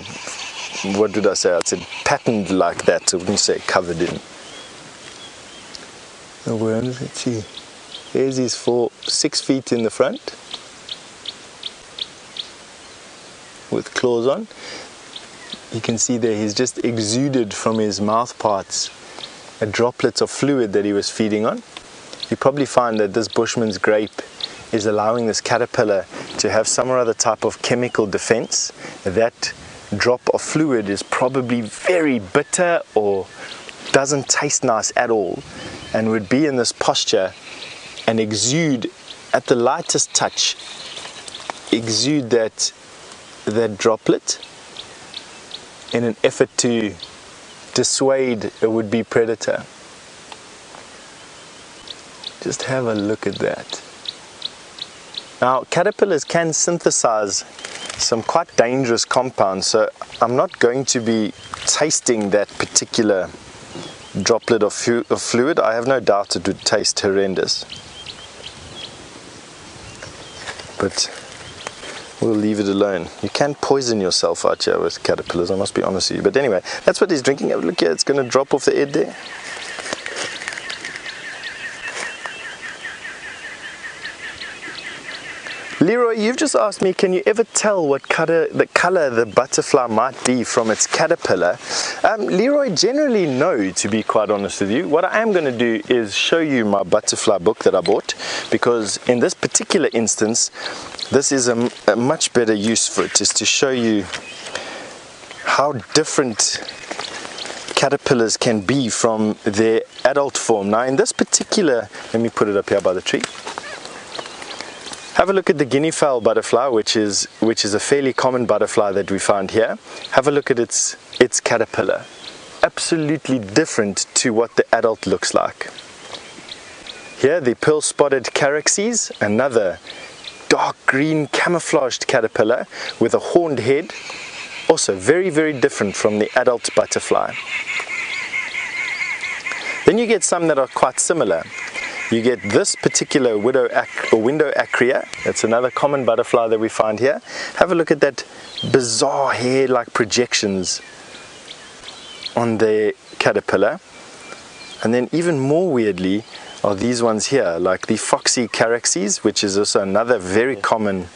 what did I say? I'd say patterned like that. I wouldn't say covered in. The worms, let's see. There's his 6 feet in the front with claws on. You can see there he's just exuded from his mouth parts a droplet of fluid that he was feeding on. You probably find that this bushman's grape is allowing this caterpillar to have some or other type of chemical defense. That drop of fluid is probably very bitter or doesn't taste nice at all, and would be in this posture and exude at the lightest touch, exude that droplet in an effort to dissuade a would-be predator. Just have a look at that. Now, caterpillars can synthesize some quite dangerous compounds, so I'm not going to be tasting that particular droplet of fluid. I have no doubt it would taste horrendous, but we'll leave it alone. You can poison yourself out here with caterpillars, I must be honest with you. But anyway, that's what he's drinking. Have a look here, it's going to drop off the edge there. Leroy, you've just asked me, can you ever tell what color the butterfly might be from its caterpillar? Leroy, generally no, to be quite honest with you. What I am going to do is show you my butterfly book that I bought, because in this particular instance, this is a much better use for it, is to show you how different caterpillars can be from their adult form. Now in this particular, let me put it up here by the tree. Have a look at the guinea fowl butterfly, which is a fairly common butterfly that we find here. Have a look at its caterpillar. Absolutely different to what the adult looks like. Here, the pearl-spotted Charaxes, another dark green camouflaged caterpillar with a horned head. Also very, very different from the adult butterfly. Then you get some that are quite similar. You get this particular window acrea. It's another common butterfly that we find here. Have a look at that bizarre hair-like projections on the caterpillar. And then even more weirdly are these ones here, like the foxy Charaxes, which is also another very common,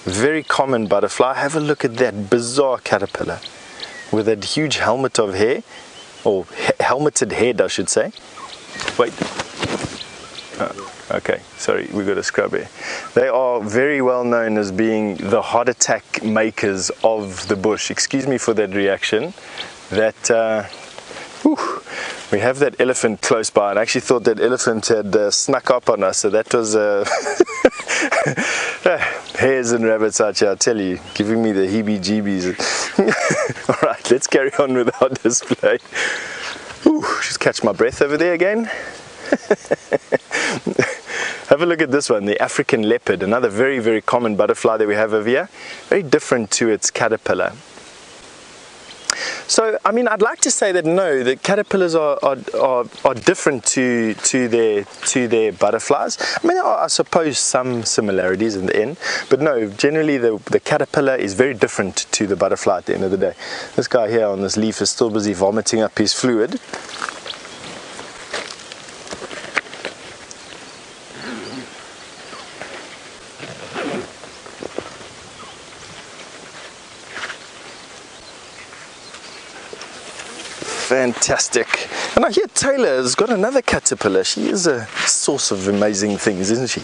very common butterfly. Have a look at that bizarre caterpillar with that huge helmet of hair, or helmeted head I should say. Wait. Okay, sorry, we got a scrub here. They are very well known as being the heart attack makers of the bush. Excuse me for that reaction. that we have that elephant close by, and I actually thought that elephant had snuck up on us, so that was hares and rabbits out here, I tell you, giving me the heebie-jeebies. Alright, let's carry on with our display. Just catch my breath over there again. Have a look at this one, the African leopard, another very, very common butterfly that we have over here. Very different to its caterpillar. So, I mean, I'd like to say that no, the caterpillars are different to their butterflies. I mean, there are, I suppose, some similarities in the end, but no, generally the caterpillar is very different to the butterfly at the end of the day. This guy here on this leaf is still busy vomiting up his fluid. Fantastic. And I hear Taylor has got another caterpillar. She is a source of amazing things, isn't she?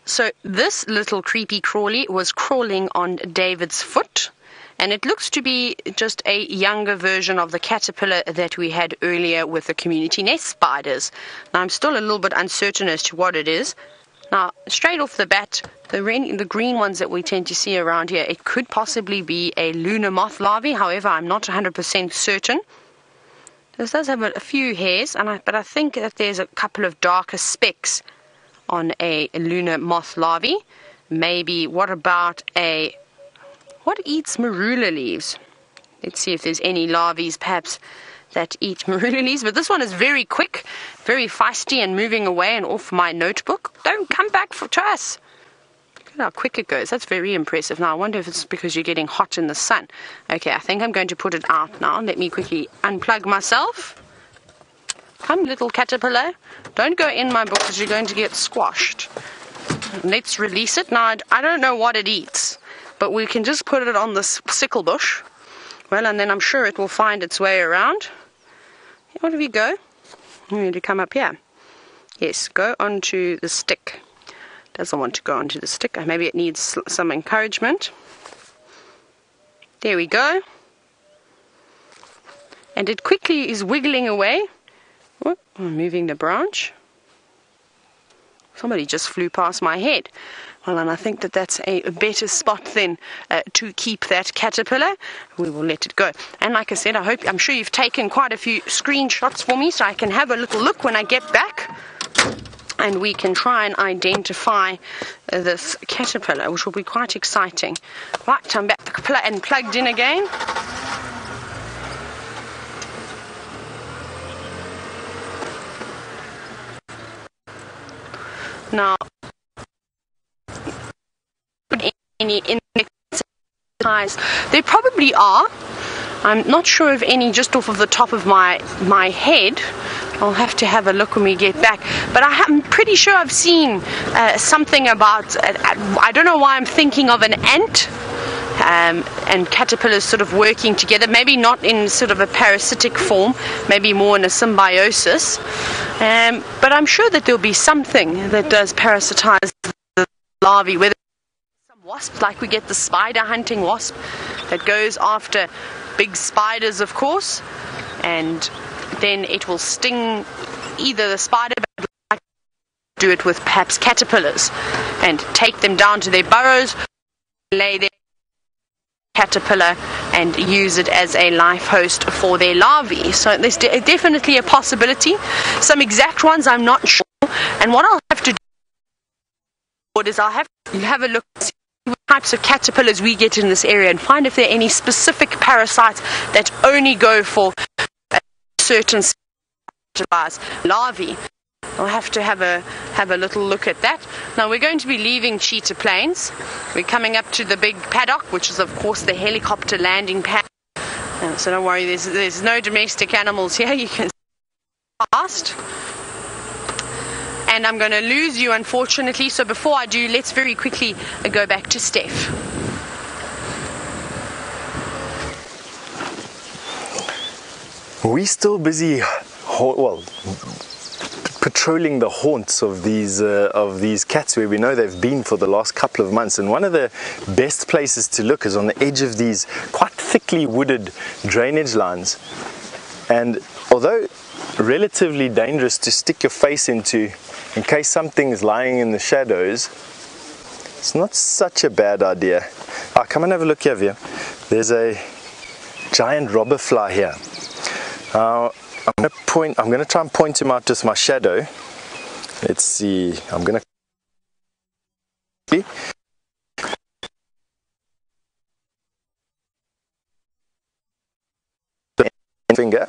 So this little creepy crawly was crawling on David's foot, and it looks to be just a younger version of the caterpillar that we had earlier with the community nest spiders. Now, I'm still a little bit uncertain as to what it is. Now, straight off the bat, the green ones that we tend to see around here, it could possibly be a lunar moth larvae. However, I'm not 100% certain. This does have a few hairs, but I think that there's a couple of darker specks on a lunar moth larvae. Maybe, what about what eats marula leaves? Let's see if there's any larvae perhaps that eat marula leaves. But this one is very quick, very feisty, and moving away and off my notebook. Don't come back to us. Look at how quick it goes. That's very impressive. Now, I wonder if it's because you're getting hot in the sun. Okay, I think I'm going to put it out now. Let me quickly unplug myself. Come, little caterpillar. Don't go in my book because you're going to get squashed. Let's release it. Now, I don't know what it eats, but we can just put it on this sickle bush. Well, and then I'm sure it will find its way around. Where do we go? You need to come up here. Yes, go onto the stick. Doesn't want to go onto the stick. Maybe it needs some encouragement. There we go. And it quickly is wiggling away. Oh, I'm moving the branch. Somebody just flew past my head. Well, and I think that that's a better spot then to keep that caterpillar. We will let it go. And like I said, I'm sure you've taken quite a few screenshots for me, so I can have a little look when I get back. And we can try and identify this caterpillar, which will be quite exciting. Right, I'm back and plugged in again. Now, any insects? There probably are. I'm not sure of any just off of the top of my head. I'll have to have a look when we get back. But I'm pretty sure I've seen something about, I don't know why I'm thinking of an ant and caterpillars sort of working together. Maybe not in sort of a parasitic form, maybe more in a symbiosis. But I'm sure that there'll be something that does parasitize the larvae, whether some wasps, like we get the spider hunting wasp that goes after big spiders, of course, and then it will sting either the spider, but like do it with perhaps caterpillars and take them down to their burrows, lay their caterpillar and use it as a life host for their larvae. So there's definitely a possibility. Some exact ones I'm not sure, and what I'll have to do is I'll have to have a look at what types of caterpillars we get in this area and find if there are any specific parasites that only go for certain larvae. I'll have to have a little look at that. Now we're going to be leaving Cheetah Plains. We're coming up to the big paddock, which is of course the helicopter landing pad. So don't worry, there's no domestic animals here. You can see past. And I'm going to lose you, unfortunately. So before I do, let's very quickly go back to Steph. We're still busy, patrolling the haunts of these cats where we know they've been for the last couple of months. And one of the best places to look is on the edge of these quite thickly wooded drainage lines. And although relatively dangerous to stick your face into in case something is lying in the shadows, it's not such a bad idea. Come and have a look here, Via. There's a giant robber fly here. I'm going to try and point him out with my shadow. Let's see. I'm going to finger.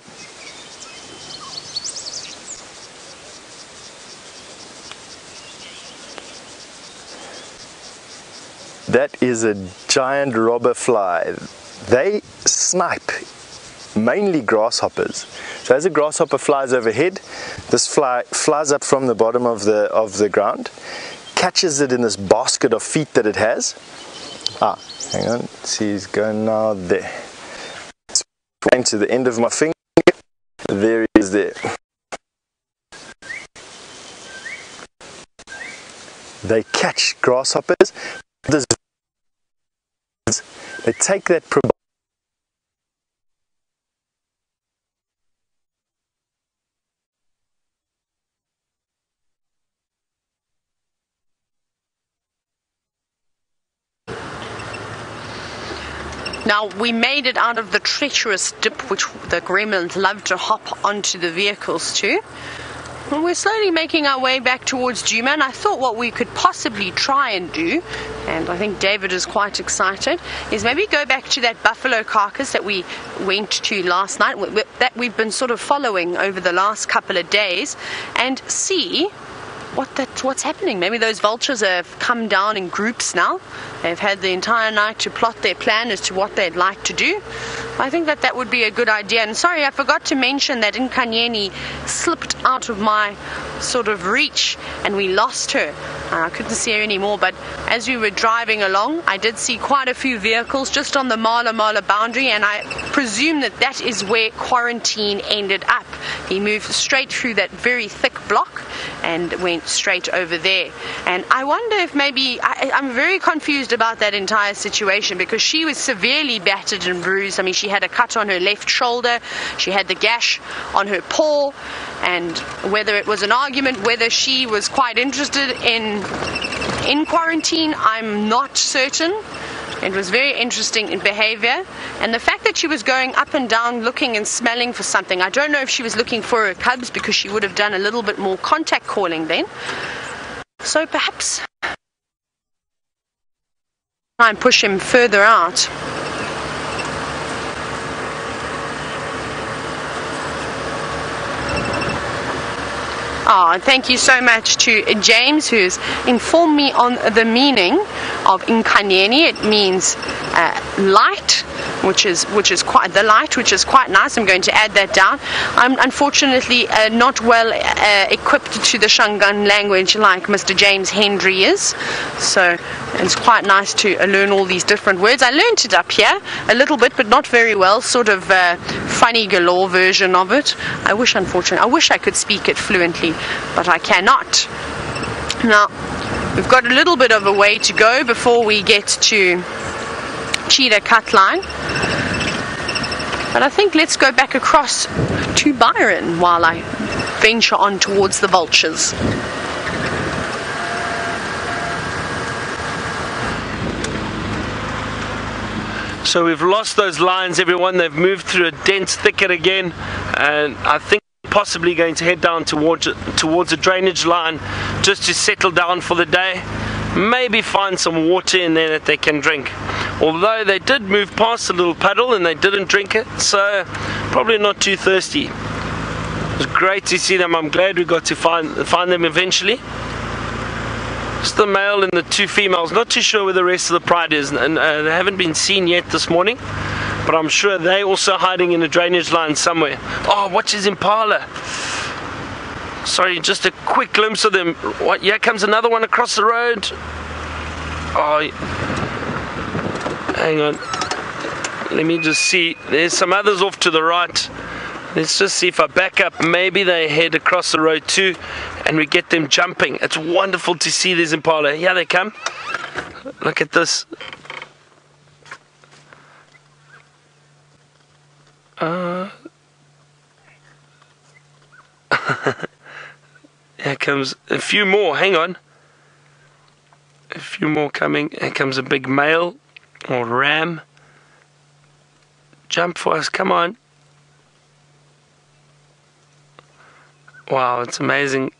That is a giant robber fly. They snipe mainly grasshoppers. So as a grasshopper flies overhead, this fly flies up from the bottom of the ground, catches it in this basket of feet that it has. Hang on, see, he's going now there. It's going to the end of my finger. There he is there. They catch grasshoppers. They take that Now, we made it out of the treacherous dip which the gremlins love to hop onto the vehicles to. And we're slowly making our way back towards Djuma, and I thought what we could possibly try and do, and I think David is quite excited, is maybe go back to that buffalo carcass that we went to last night, that we've been sort of following over the last couple of days, and see what's happening. Maybe those vultures have come down in groups now. They've had the entire night to plot their plan as to what they'd like to do. I think that would be a good idea. And sorry, I forgot to mention that Nkanyeni slipped out of my sort of reach and we lost her. I couldn't see her anymore, but as we were driving along, I did see quite a few vehicles just on the Mala Mala boundary, and I presume that is where Quarantine ended up. He moved straight through that very thick block and went straight over there. And I wonder if maybe, I'm very confused about that entire situation, because she was severely battered and bruised. I mean, she had a cut on her left shoulder, she had the gash on her paw, and whether it was an argument, whether she was quite interested in Quarantine, I'm not certain. It was very interesting in behavior, and the fact that she was going up and down looking and smelling for something, I don't know if she was looking for her cubs, because she would have done a little bit more contact calling then. So perhaps try and push him further out. And thank you so much to James, who's informed me on the meaning of Nkanyeni. It means light, which is quite the light, which is quite nice. I'm going to add that down. I'm unfortunately not well equipped to the Shangaan language like Mr. James Hendry is, so it's quite nice to learn all these different words. I learned it up here a little bit, but not very well. Sort of funny galore version of it. I wish I could speak it fluently, but I cannot. Now, we've got a little bit of a way to go before we get to Cheetah Cut Line, but I think let's go back across to Byron while I venture on towards the vultures. So we've lost those lions, everyone. They've moved through a dense thicket again, and I think possibly going to head down towards a drainage line just to settle down for the day. Maybe find some water in there that they can drink. Although they did move past a little puddle and they didn't drink it, so probably not too thirsty. It was great to see them. I'm glad we got to find them eventually. Just the male and the two females. Not too sure where the rest of the pride is, and they haven't been seen yet this morning, but I'm sure they're also hiding in a drainage line somewhere. Oh, watch his impala. Sorry, just a quick glimpse of them. What? Here comes another one across the road. Oh, hang on. Let me just see. There's some others off to the right. Let's just see if I back up. Maybe they head across the road too, and we get them jumping. It's wonderful to see these impala. Here they come. Look at this. Here comes a few more. Hang on. A few more coming. Here comes a big male or ram. Jump for us. Come on. Wow, it's amazing.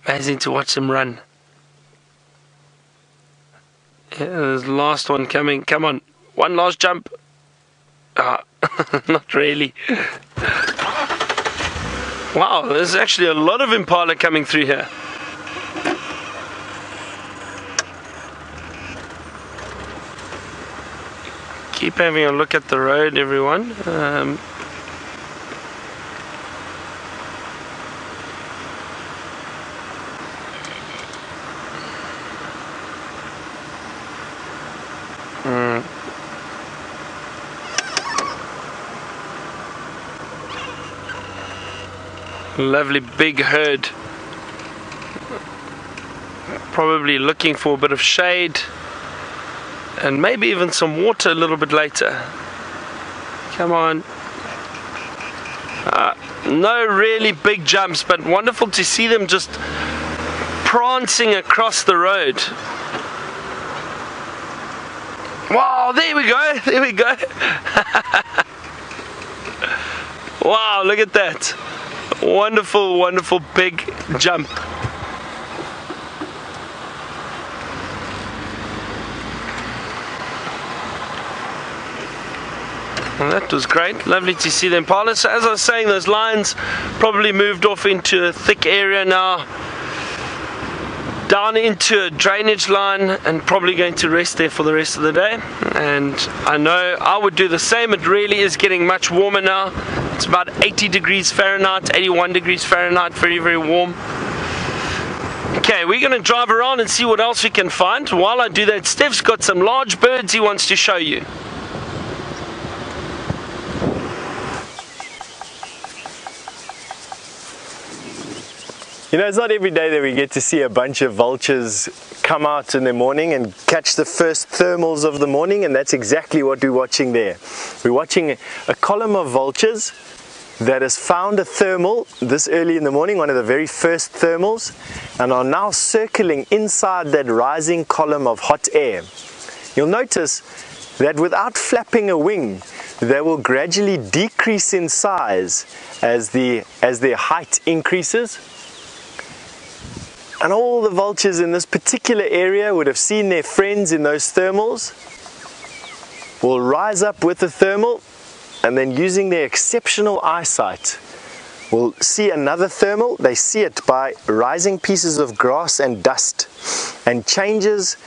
Amazing to watch them run. Yeah, there's the last one coming. Come on. One last jump. Not really. Wow, there's actually a lot of impala coming through here. Keep having a look at the road, everyone. Lovely big herd, probably looking for a bit of shade and maybe even some water a little bit later. Come on. No really big jumps, but wonderful to see them just prancing across the road. Wow, there we go, there we go. Wow, look at that. Wonderful, wonderful big jump. Well, that was great. Lovely to see them. Pilots, as I was saying, those lions probably moved off into a thick area now, down into a drainage line, and probably going to rest there for the rest of the day. And I know I would do the same. It really is getting much warmer now. It's about 80 degrees Fahrenheit, 81 degrees Fahrenheit, very, very warm. Okay, we're going to drive around and see what else we can find. While I do that, Steph's got some large birds he wants to show you. You know, it's not every day that we get to see a bunch of vultures come out in the morning and catch the first thermals of the morning, and that's exactly what we're watching there. We're watching a column of vultures that has found a thermal this early in the morning, one of the very first thermals, and are now circling inside that rising column of hot air. You'll notice that without flapping a wing, they will gradually decrease in size as their height increases. And all the vultures in this particular area would have seen their friends in those thermals, will rise up with the thermal, and then using their exceptional eyesight will see another thermal. They see it by rising pieces of grass and dust and changes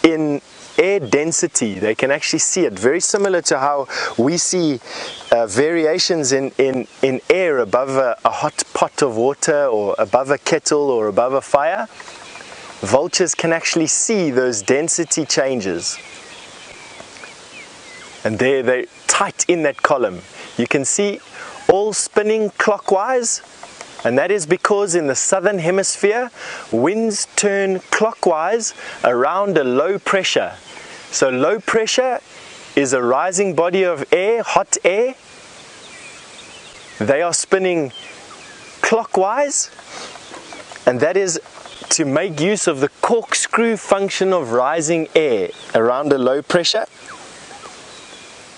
in air density. They can actually see it, very similar to how we see variations in air above a hot pot of water, or above a kettle, or above a fire. Vultures can actually see those density changes, and there they're tight in that column. You can see all spinning clockwise, and that is because in the southern hemisphere winds turn clockwise around a low pressure. So low pressure is a rising body of air, hot air. They are spinning clockwise, and that is to make use of the corkscrew function of rising air around a low pressure.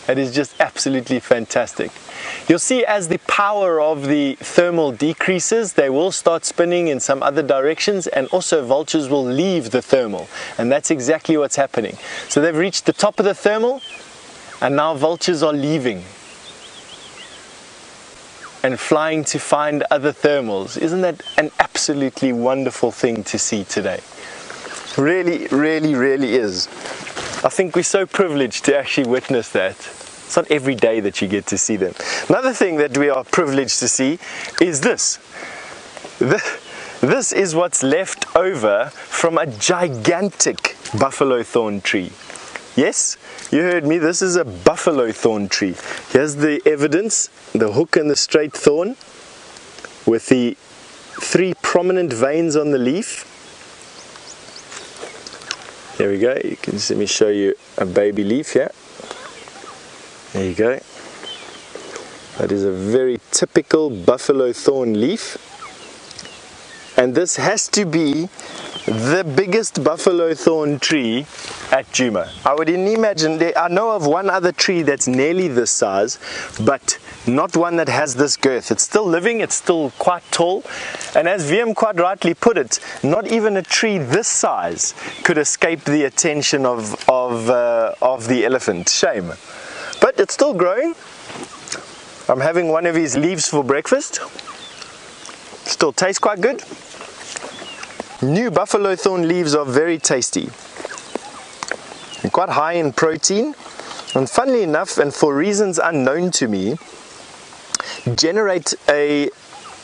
It is just absolutely fantastic. You'll see as the power of the thermal decreases, they will start spinning in some other directions, and also vultures will leave the thermal, and that's exactly what's happening. So they've reached the top of the thermal, and now vultures are leaving and flying to find other thermals. Isn't that an absolutely wonderful thing to see today? Really, really, really is. I think we're so privileged to actually witness that. It's not every day that you get to see them. Another thing that we are privileged to see is this. This is what's left over from a gigantic buffalo thorn tree. Yes, you heard me. This is a buffalo thorn tree. Here's the evidence, the hook and the straight thorn with the 3 prominent veins on the leaf. There we go. You can let me show you a baby leaf here. There you go. That is a very typical buffalo thorn leaf. And this has to be the biggest buffalo thorn tree at Djuma. I would imagine, I know of one other tree that's nearly this size, but not one that has this girth. It's still living, it's still quite tall, and as VM quite rightly put it, not even a tree this size could escape the attention of the elephant. Shame. But it's still growing. I'm having one of his leaves for breakfast. Still tastes quite good. New buffalo thorn leaves are very tasty and quite high in protein, and funnily enough, and for reasons unknown to me, generate a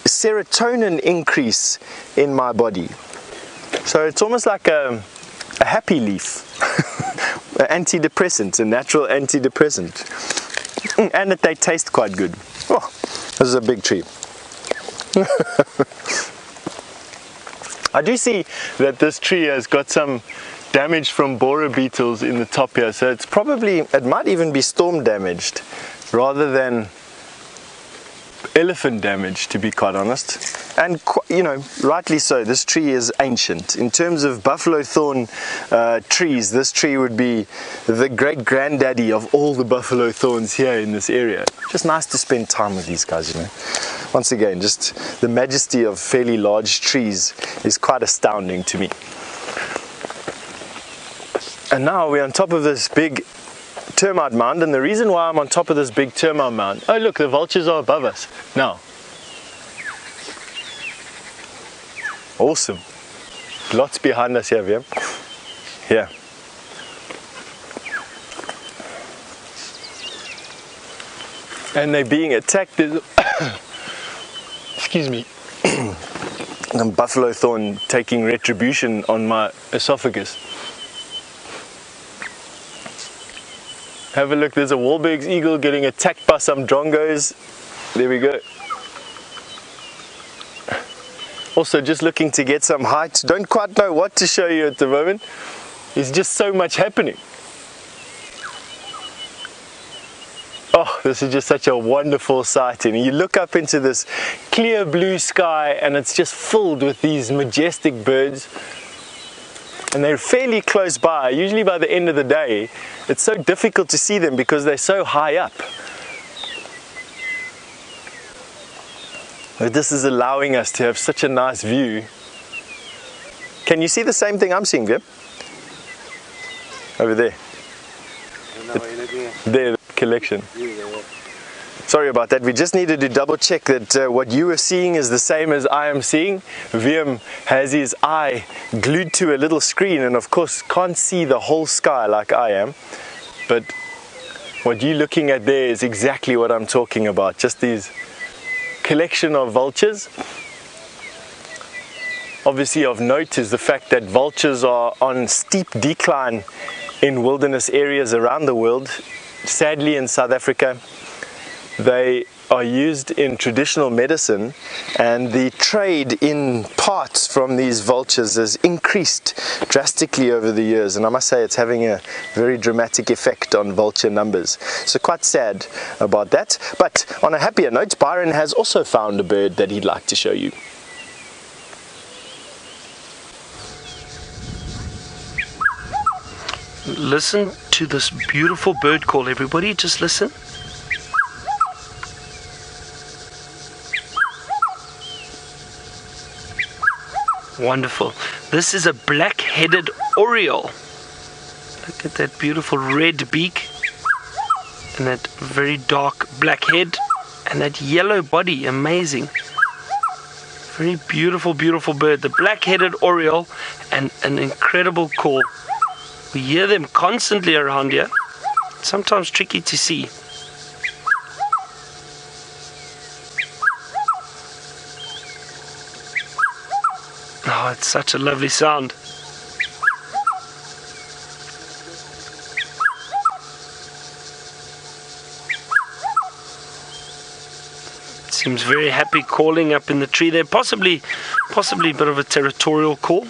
serotonin increase in my body. So it's almost like a happy leaf, an antidepressant, a natural antidepressant, and that they taste quite good. Oh, this is a big tree. I do see that this tree has got some damage from borer beetles in the top here, so it's probably, it might even be storm damaged rather than elephant damage, to be quite honest. And you know, rightly so. This tree is ancient. In terms of buffalo thorn trees, this tree would be the great granddaddy of all the buffalo thorns here in this area. Just nice to spend time with these guys, you know. Once again, just the majesty of fairly large trees is quite astounding to me. And now we're on top of this big termite mound, and the reason why I'm on top of this big termite mound, oh look, the vultures are above us now. Awesome. Lots behind us here, Wiem. Here. And they're being attacked. Excuse me. And buffalo thorn taking retribution on my esophagus. Have a look, there's a Wahlberg's eagle getting attacked by some drongos. There we go. Also just looking to get some height. Don't quite know what to show you at the moment. There's just so much happening. Oh, this is just such a wonderful sight. And you look up into this clear blue sky and it's just filled with these majestic birds. And they're fairly close by. Usually by the end of the day, it's so difficult to see them because they're so high up. But this is allowing us to have such a nice view. Can you see the same thing I'm seeing, Vim? Over there. There, the collection. Sorry about that. We just needed to double check that what you were seeing is the same as I am seeing. Wiem has his eye glued to a little screen and of course can't see the whole sky like I am. But what you're looking at there is exactly what I'm talking about. Just these collection of vultures. Obviously of note is the fact that vultures are on steep decline in wilderness areas around the world. Sadly in South Africa, they are used in traditional medicine, and the trade in parts from these vultures has increased drastically over the years, and I must say it's having a very dramatic effect on vulture numbers. So quite sad about that. But on a happier note, Byron has also found a bird that he'd like to show you. Listen to this beautiful bird call, everybody. Just listen. Wonderful. This is a black-headed oriole. Look at that beautiful red beak and that very dark black head and that yellow body. Amazing. Very beautiful, beautiful bird. The black-headed oriole, and an incredible call. We hear them constantly around here. Sometimes tricky to see. Oh, it's such a lovely sound. Seems very happy calling up in the tree there. Possibly a bit of a territorial call.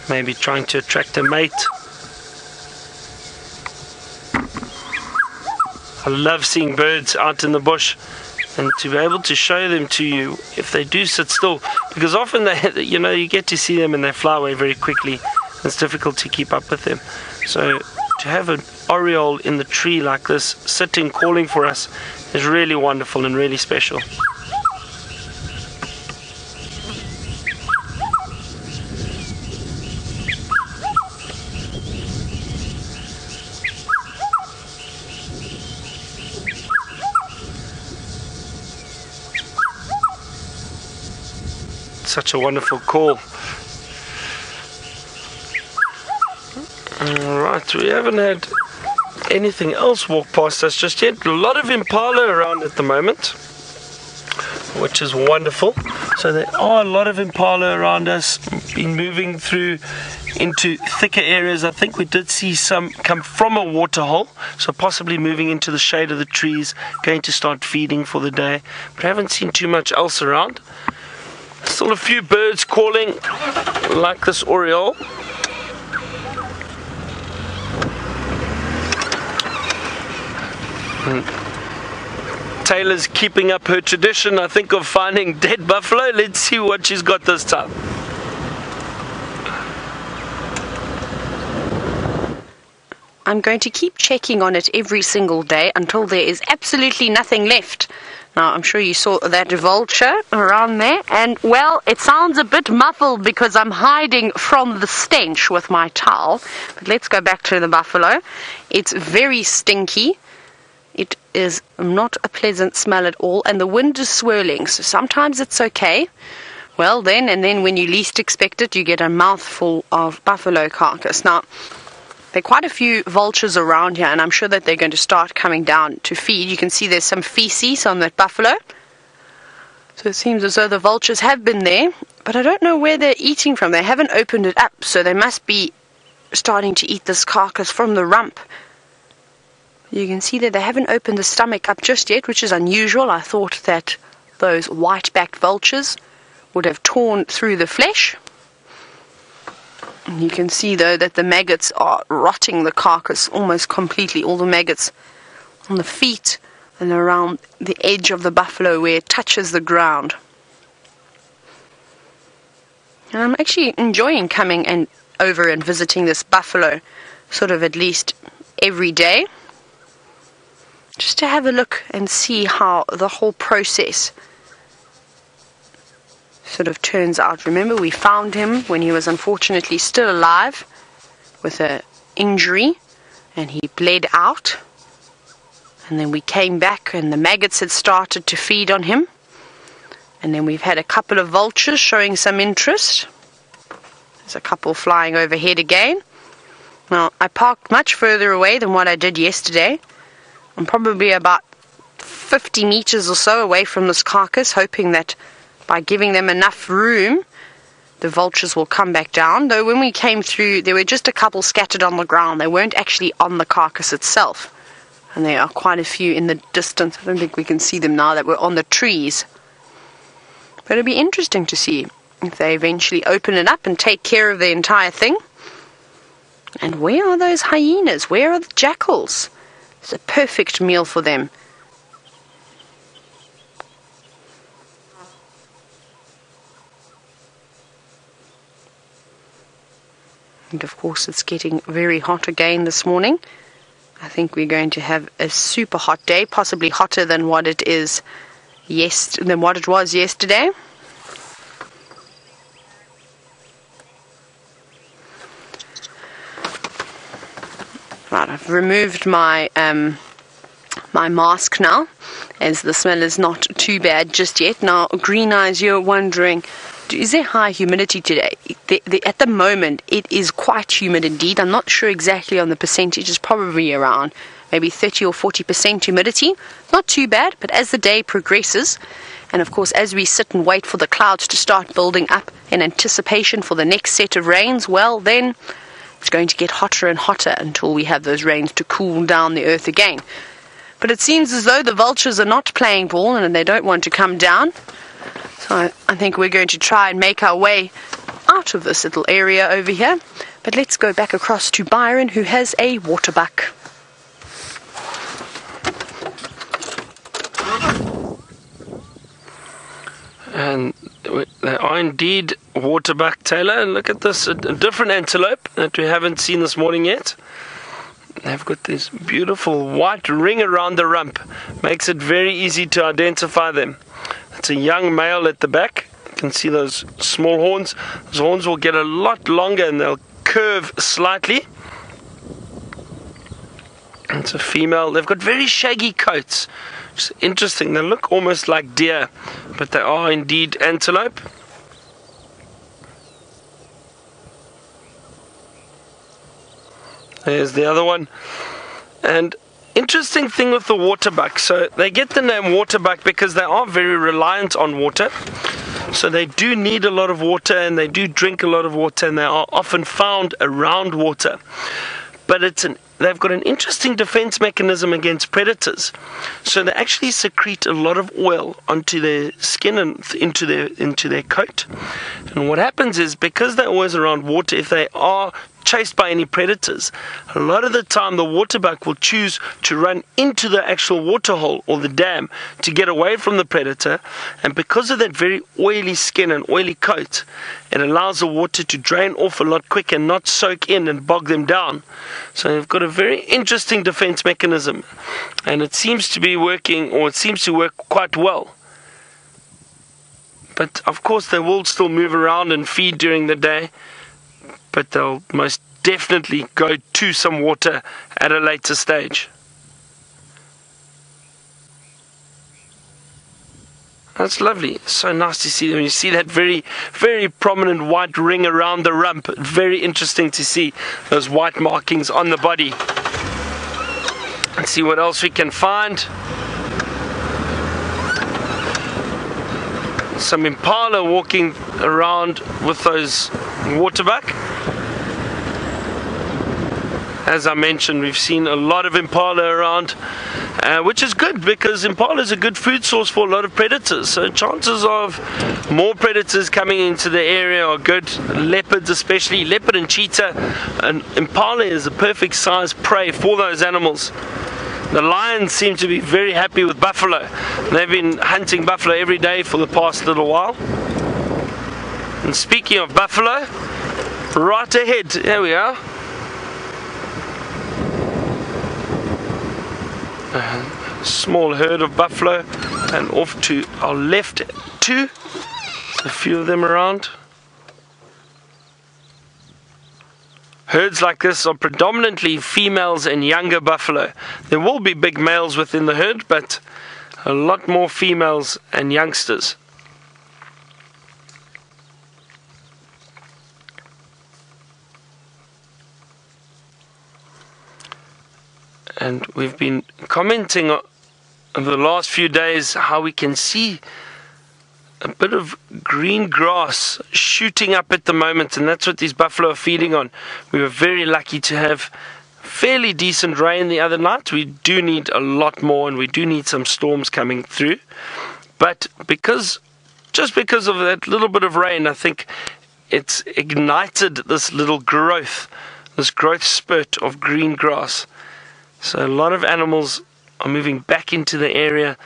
Maybe trying to attract a mate. I love seeing birds out in the bush, and to be able to show them to you if they do sit still, because often they, you get to see them and they fly away very quickly. It's difficult to keep up with them. So to have an oriole in the tree like this, sitting, calling for us, is really wonderful and really special. Such a wonderful call. Alright, we haven't had anything else walk past us just yet. A lot of impala around at the moment, which is wonderful. So there are a lot of impala around us, been moving through into thicker areas. I think we did see some come from a waterhole, so possibly moving into the shade of the trees, going to start feeding for the day. But I haven't seen too much else around. Still a few birds calling, like this oriole. Taylor's keeping up her tradition, I think, of finding dead buffalo. Let's see what she's got this time. I'm going to keep checking on it every single day until there is absolutely nothing left. Now, I'm sure you saw that vulture around there, and, well, it sounds a bit muffled because I'm hiding from the stench with my towel. But let's go back to the buffalo. It's very stinky. It is not a pleasant smell at all, and the wind is swirling, so sometimes it's okay. Well, then, and then when you least expect it, you get a mouthful of buffalo carcass. Now, there are quite a few vultures around here, and I'm sure that they're going to start coming down to feed. You can see there's some feces on that buffalo. So it seems as though the vultures have been there, but I don't know where they're eating from. They haven't opened it up, so they must be starting to eat this carcass from the rump. You can see that they haven't opened the stomach up just yet, which is unusual. I thought that those white-backed vultures would have torn through the flesh. And you can see, though, that the maggots are rotting the carcass almost completely. All the maggots on the feet and around the edge of the buffalo where it touches the ground. And I'm actually enjoying coming over and visiting this buffalo sort of at least every day, just to have a look and see how the whole process sort of turns out. Remember, we found him when he was unfortunately still alive with an injury, and he bled out, and then we came back and the maggots had started to feed on him, and then we've had a couple of vultures showing some interest. There's a couple flying overhead again. Now, I parked much further away than what I did yesterday. I'm probably about 50 meters or so away from this carcass, hoping that by giving them enough room, the vultures will come back down. Though when we came through, there were just a couple scattered on the ground. They weren't actually on the carcass itself. And there are quite a few in the distance. I don't think we can see them now, that were on the trees. But it'll be interesting to see if they eventually open it up and take care of the entire thing. And where are those hyenas? Where are the jackals? It's a perfect meal for them. And of course it's getting very hot again this morning. I think we're going to have a super hot day, possibly hotter than what it was yesterday. Right, I've removed my my mask now, as the smell is not too bad just yet. Now, Green Eyes, you're wondering, is there high humidity today? At the moment, it is quite humid indeed. I'm not sure exactly on the percentage. It's probably around maybe 30 or 40% humidity. Not too bad, but as the day progresses, and of course as we sit and wait for the clouds to start building up in anticipation for the next set of rains, well then It's going to get hotter and hotter until we have those rains to cool down the earth again. But it seems as though the vultures are not playing ball and they don't want to come down. So I think we're going to try and make our way out of this little area over here. But let's go back across to Byron, who has a waterbuck. And they are indeed waterbuck, Taylor. And look at this, a different antelope that we haven't seen this morning yet. They've got this beautiful white ring around the rump. Makes it very easy to identify them. It's a young male at the back. You can see those small horns. Those horns will get a lot longer and they'll curve slightly. It's a female. They've got very shaggy coats. It's interesting. They look almost like deer, but they are indeed antelope. There's the other one. And interesting thing with the waterbuck. So they get the name waterbuck because they are very reliant on water. So they do need a lot of water and they do drink a lot of water, and they are often found around water. But they've got an interesting defense mechanism against predators. So they actually secrete a lot of oil onto their skin and into their coat. And what happens is, because they're always around water, if they are chased by any predators, a lot of the time the waterbuck will choose to run into the actual water hole or the dam to get away from the predator. And because of that very oily skin and oily coat, it allows the water to drain off a lot quicker and not soak in and bog them down. So they've got a very interesting defense mechanism, and it seems to be working, or it seems to work quite well. But of course they will still move around and feed during the day, but they'll most definitely go to some water at a later stage. That's lovely. So nice to see them. You see that very, very prominent white ring around the rump. Very interesting to see those white markings on the body. Let's see what else we can find. Some impala walking around with those waterbuck. As I mentioned, we've seen a lot of impala around, which is good because impala is a good food source for a lot of predators. So chances of more predators coming into the area are good. Leopards especially, leopard and cheetah, and impala is a perfect size prey for those animals. The lions seem to be very happy with buffalo. They've been hunting buffalo every day for the past little while. And speaking of buffalo, right ahead, here we are. A small herd of buffalo, and off to our left too. There's a few of them around. Herds like this are predominantly females and younger buffalo. There will be big males within the herd, but a lot more females and youngsters. And we've been commenting on the last few days how we can see a bit of green grass shooting up at the moment, and that's what these buffalo are feeding on. We were very lucky to have fairly decent rain the other night. We do need a lot more, and we do need some storms coming through. But just because of that little bit of rain, I think it's ignited this little growth spurt of green grass. So a lot of animals are moving back into the area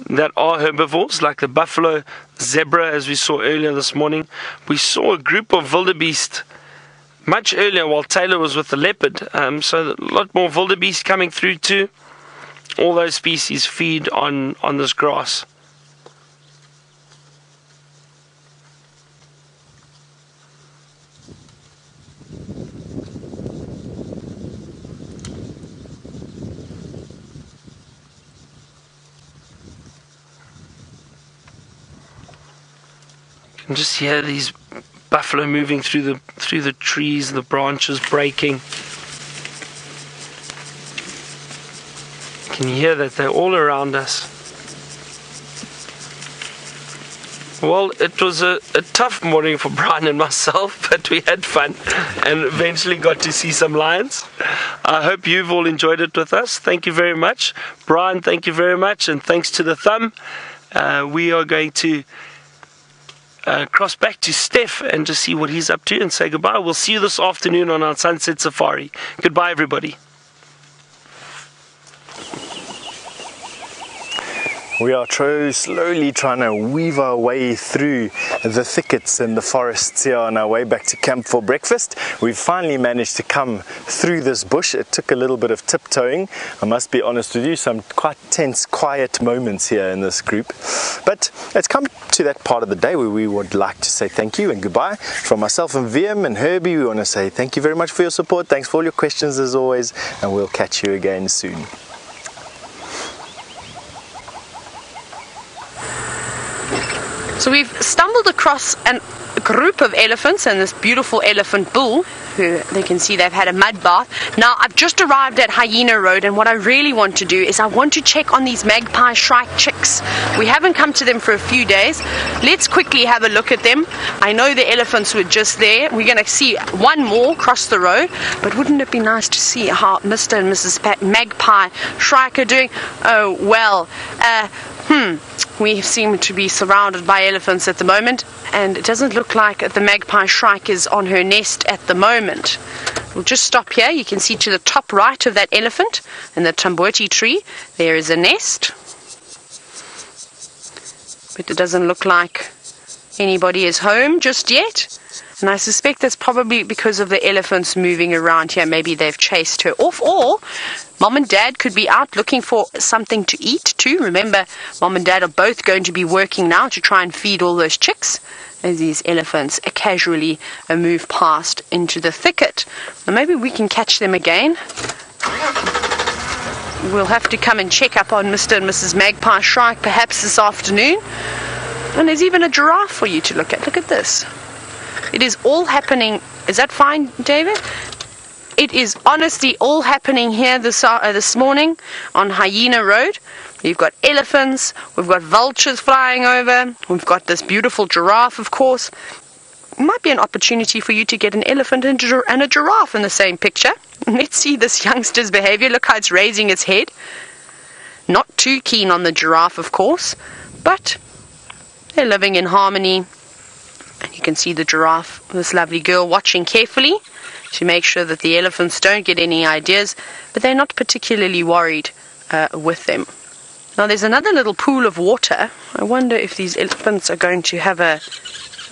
that are herbivores, like the buffalo, zebra, as we saw earlier this morning. We saw a group of wildebeest much earlier while Taylor was with the leopard. So a lot more wildebeest coming through too. All those species feed on this grass. You can just hear these buffalo moving through the trees, the branches breaking. You can hear that they're all around us. Well, it was a tough morning for Brian and myself, but we had fun and eventually got to see some lions. I hope you've all enjoyed it with us. Thank you very much. Brian, thank you very much, and thanks to the thumb. We are going to cross back to Steph and just see what he's up to and say goodbye. We'll see you this afternoon on our Sunset Safari. Goodbye, everybody. We are slowly trying to weave our way through the thickets and the forests here on our way back to camp for breakfast. We've finally managed to come through this bush. It took a little bit of tiptoeing. I must be honest with you, some quite tense, quiet moments here in this group. But it's come to that part of the day where we would like to say thank you and goodbye. From myself and VM and Herbie, we want to say thank you very much for your support. Thanks for all your questions as always, and we'll catch you again soon. So we've stumbled across a group of elephants and this beautiful elephant bull, who they can see they've had a mud bath. Now I've just arrived at Hyena Road, and what I really want to do is I want to check on these magpie shrike chicks. We haven't come to them for a few days. Let's quickly have a look at them. I know the elephants were just there. We're going to see one more cross the road, but wouldn't it be nice to see how Mr. and Mrs. Magpie Shrike are doing? Oh well, we seem to be surrounded by elephants at the moment, and it doesn't look like the magpie shrike is on her nest at the moment. We'll just stop here. You can see to the top right of that elephant in the Tamboti tree there is a nest, but it doesn't look like anybody is home just yet. And I suspect that's probably because of the elephants moving around here. Maybe they've chased her off, or Mom and Dad could be out looking for something to eat too. Remember, Mom and Dad are both going to be working now to try and feed all those chicks as these elephants casually move past into the thicket. Now maybe we can catch them again. We'll have to come and check up on Mr. and Mrs. Magpie Shrike perhaps this afternoon. And there's even a giraffe for you to look at. Look at this. It is all happening. Is that fine, David? It is honestly all happening here this morning on Hyena Road. We've got elephants, we've got vultures flying over, we've got this beautiful giraffe, of course. It might be an opportunity for you to get an elephant and a giraffe in the same picture. Let's see this youngster's behavior. Look how it's raising its head. Not too keen on the giraffe, of course, but they're living in harmony. And you can see the giraffe, this lovely girl, watching carefully to make sure that the elephants don't get any ideas, but they're not particularly worried with them. Now there's another little pool of water. I wonder if these elephants are going to have a...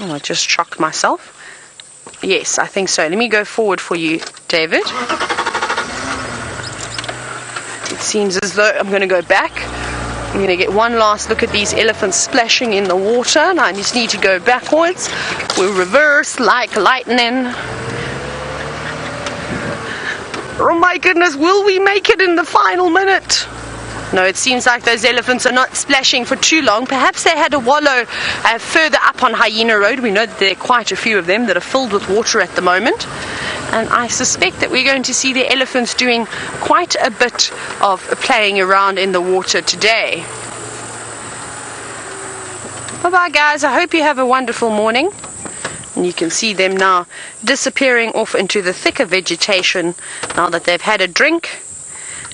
Oh, I just shocked myself. Yes, I think so. Let me go forward for you, David. It seems as though I'm going to go back. I'm going to get one last look at these elephants splashing in the water, and I just need to go backwards. We'll reverse like lightning. Oh my goodness, will we make it in the final minute? No, it seems like those elephants are not splashing for too long. Perhaps they had a wallow further up on Hyena Road. We know that there are quite a few of them that are filled with water at the moment. And I suspect that we're going to see the elephants doing quite a bit of playing around in the water today. Bye-bye, guys. I hope you have a wonderful morning. And you can see them now disappearing off into the thicker vegetation now that they've had a drink.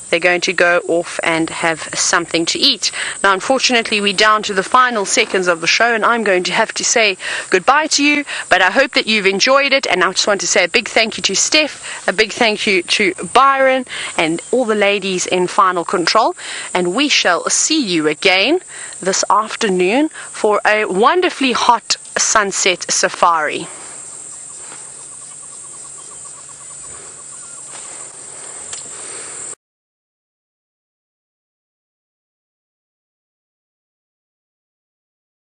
They're going to go off and have something to eat. Now, unfortunately, we're down to the final seconds of the show, and I'm going to have to say goodbye to you, but I hope that you've enjoyed it, and I just want to say a big thank you to Steph, a big thank you to Byron, and all the ladies in Final Control, and we shall see you again this afternoon for a wonderfully hot sunset safari.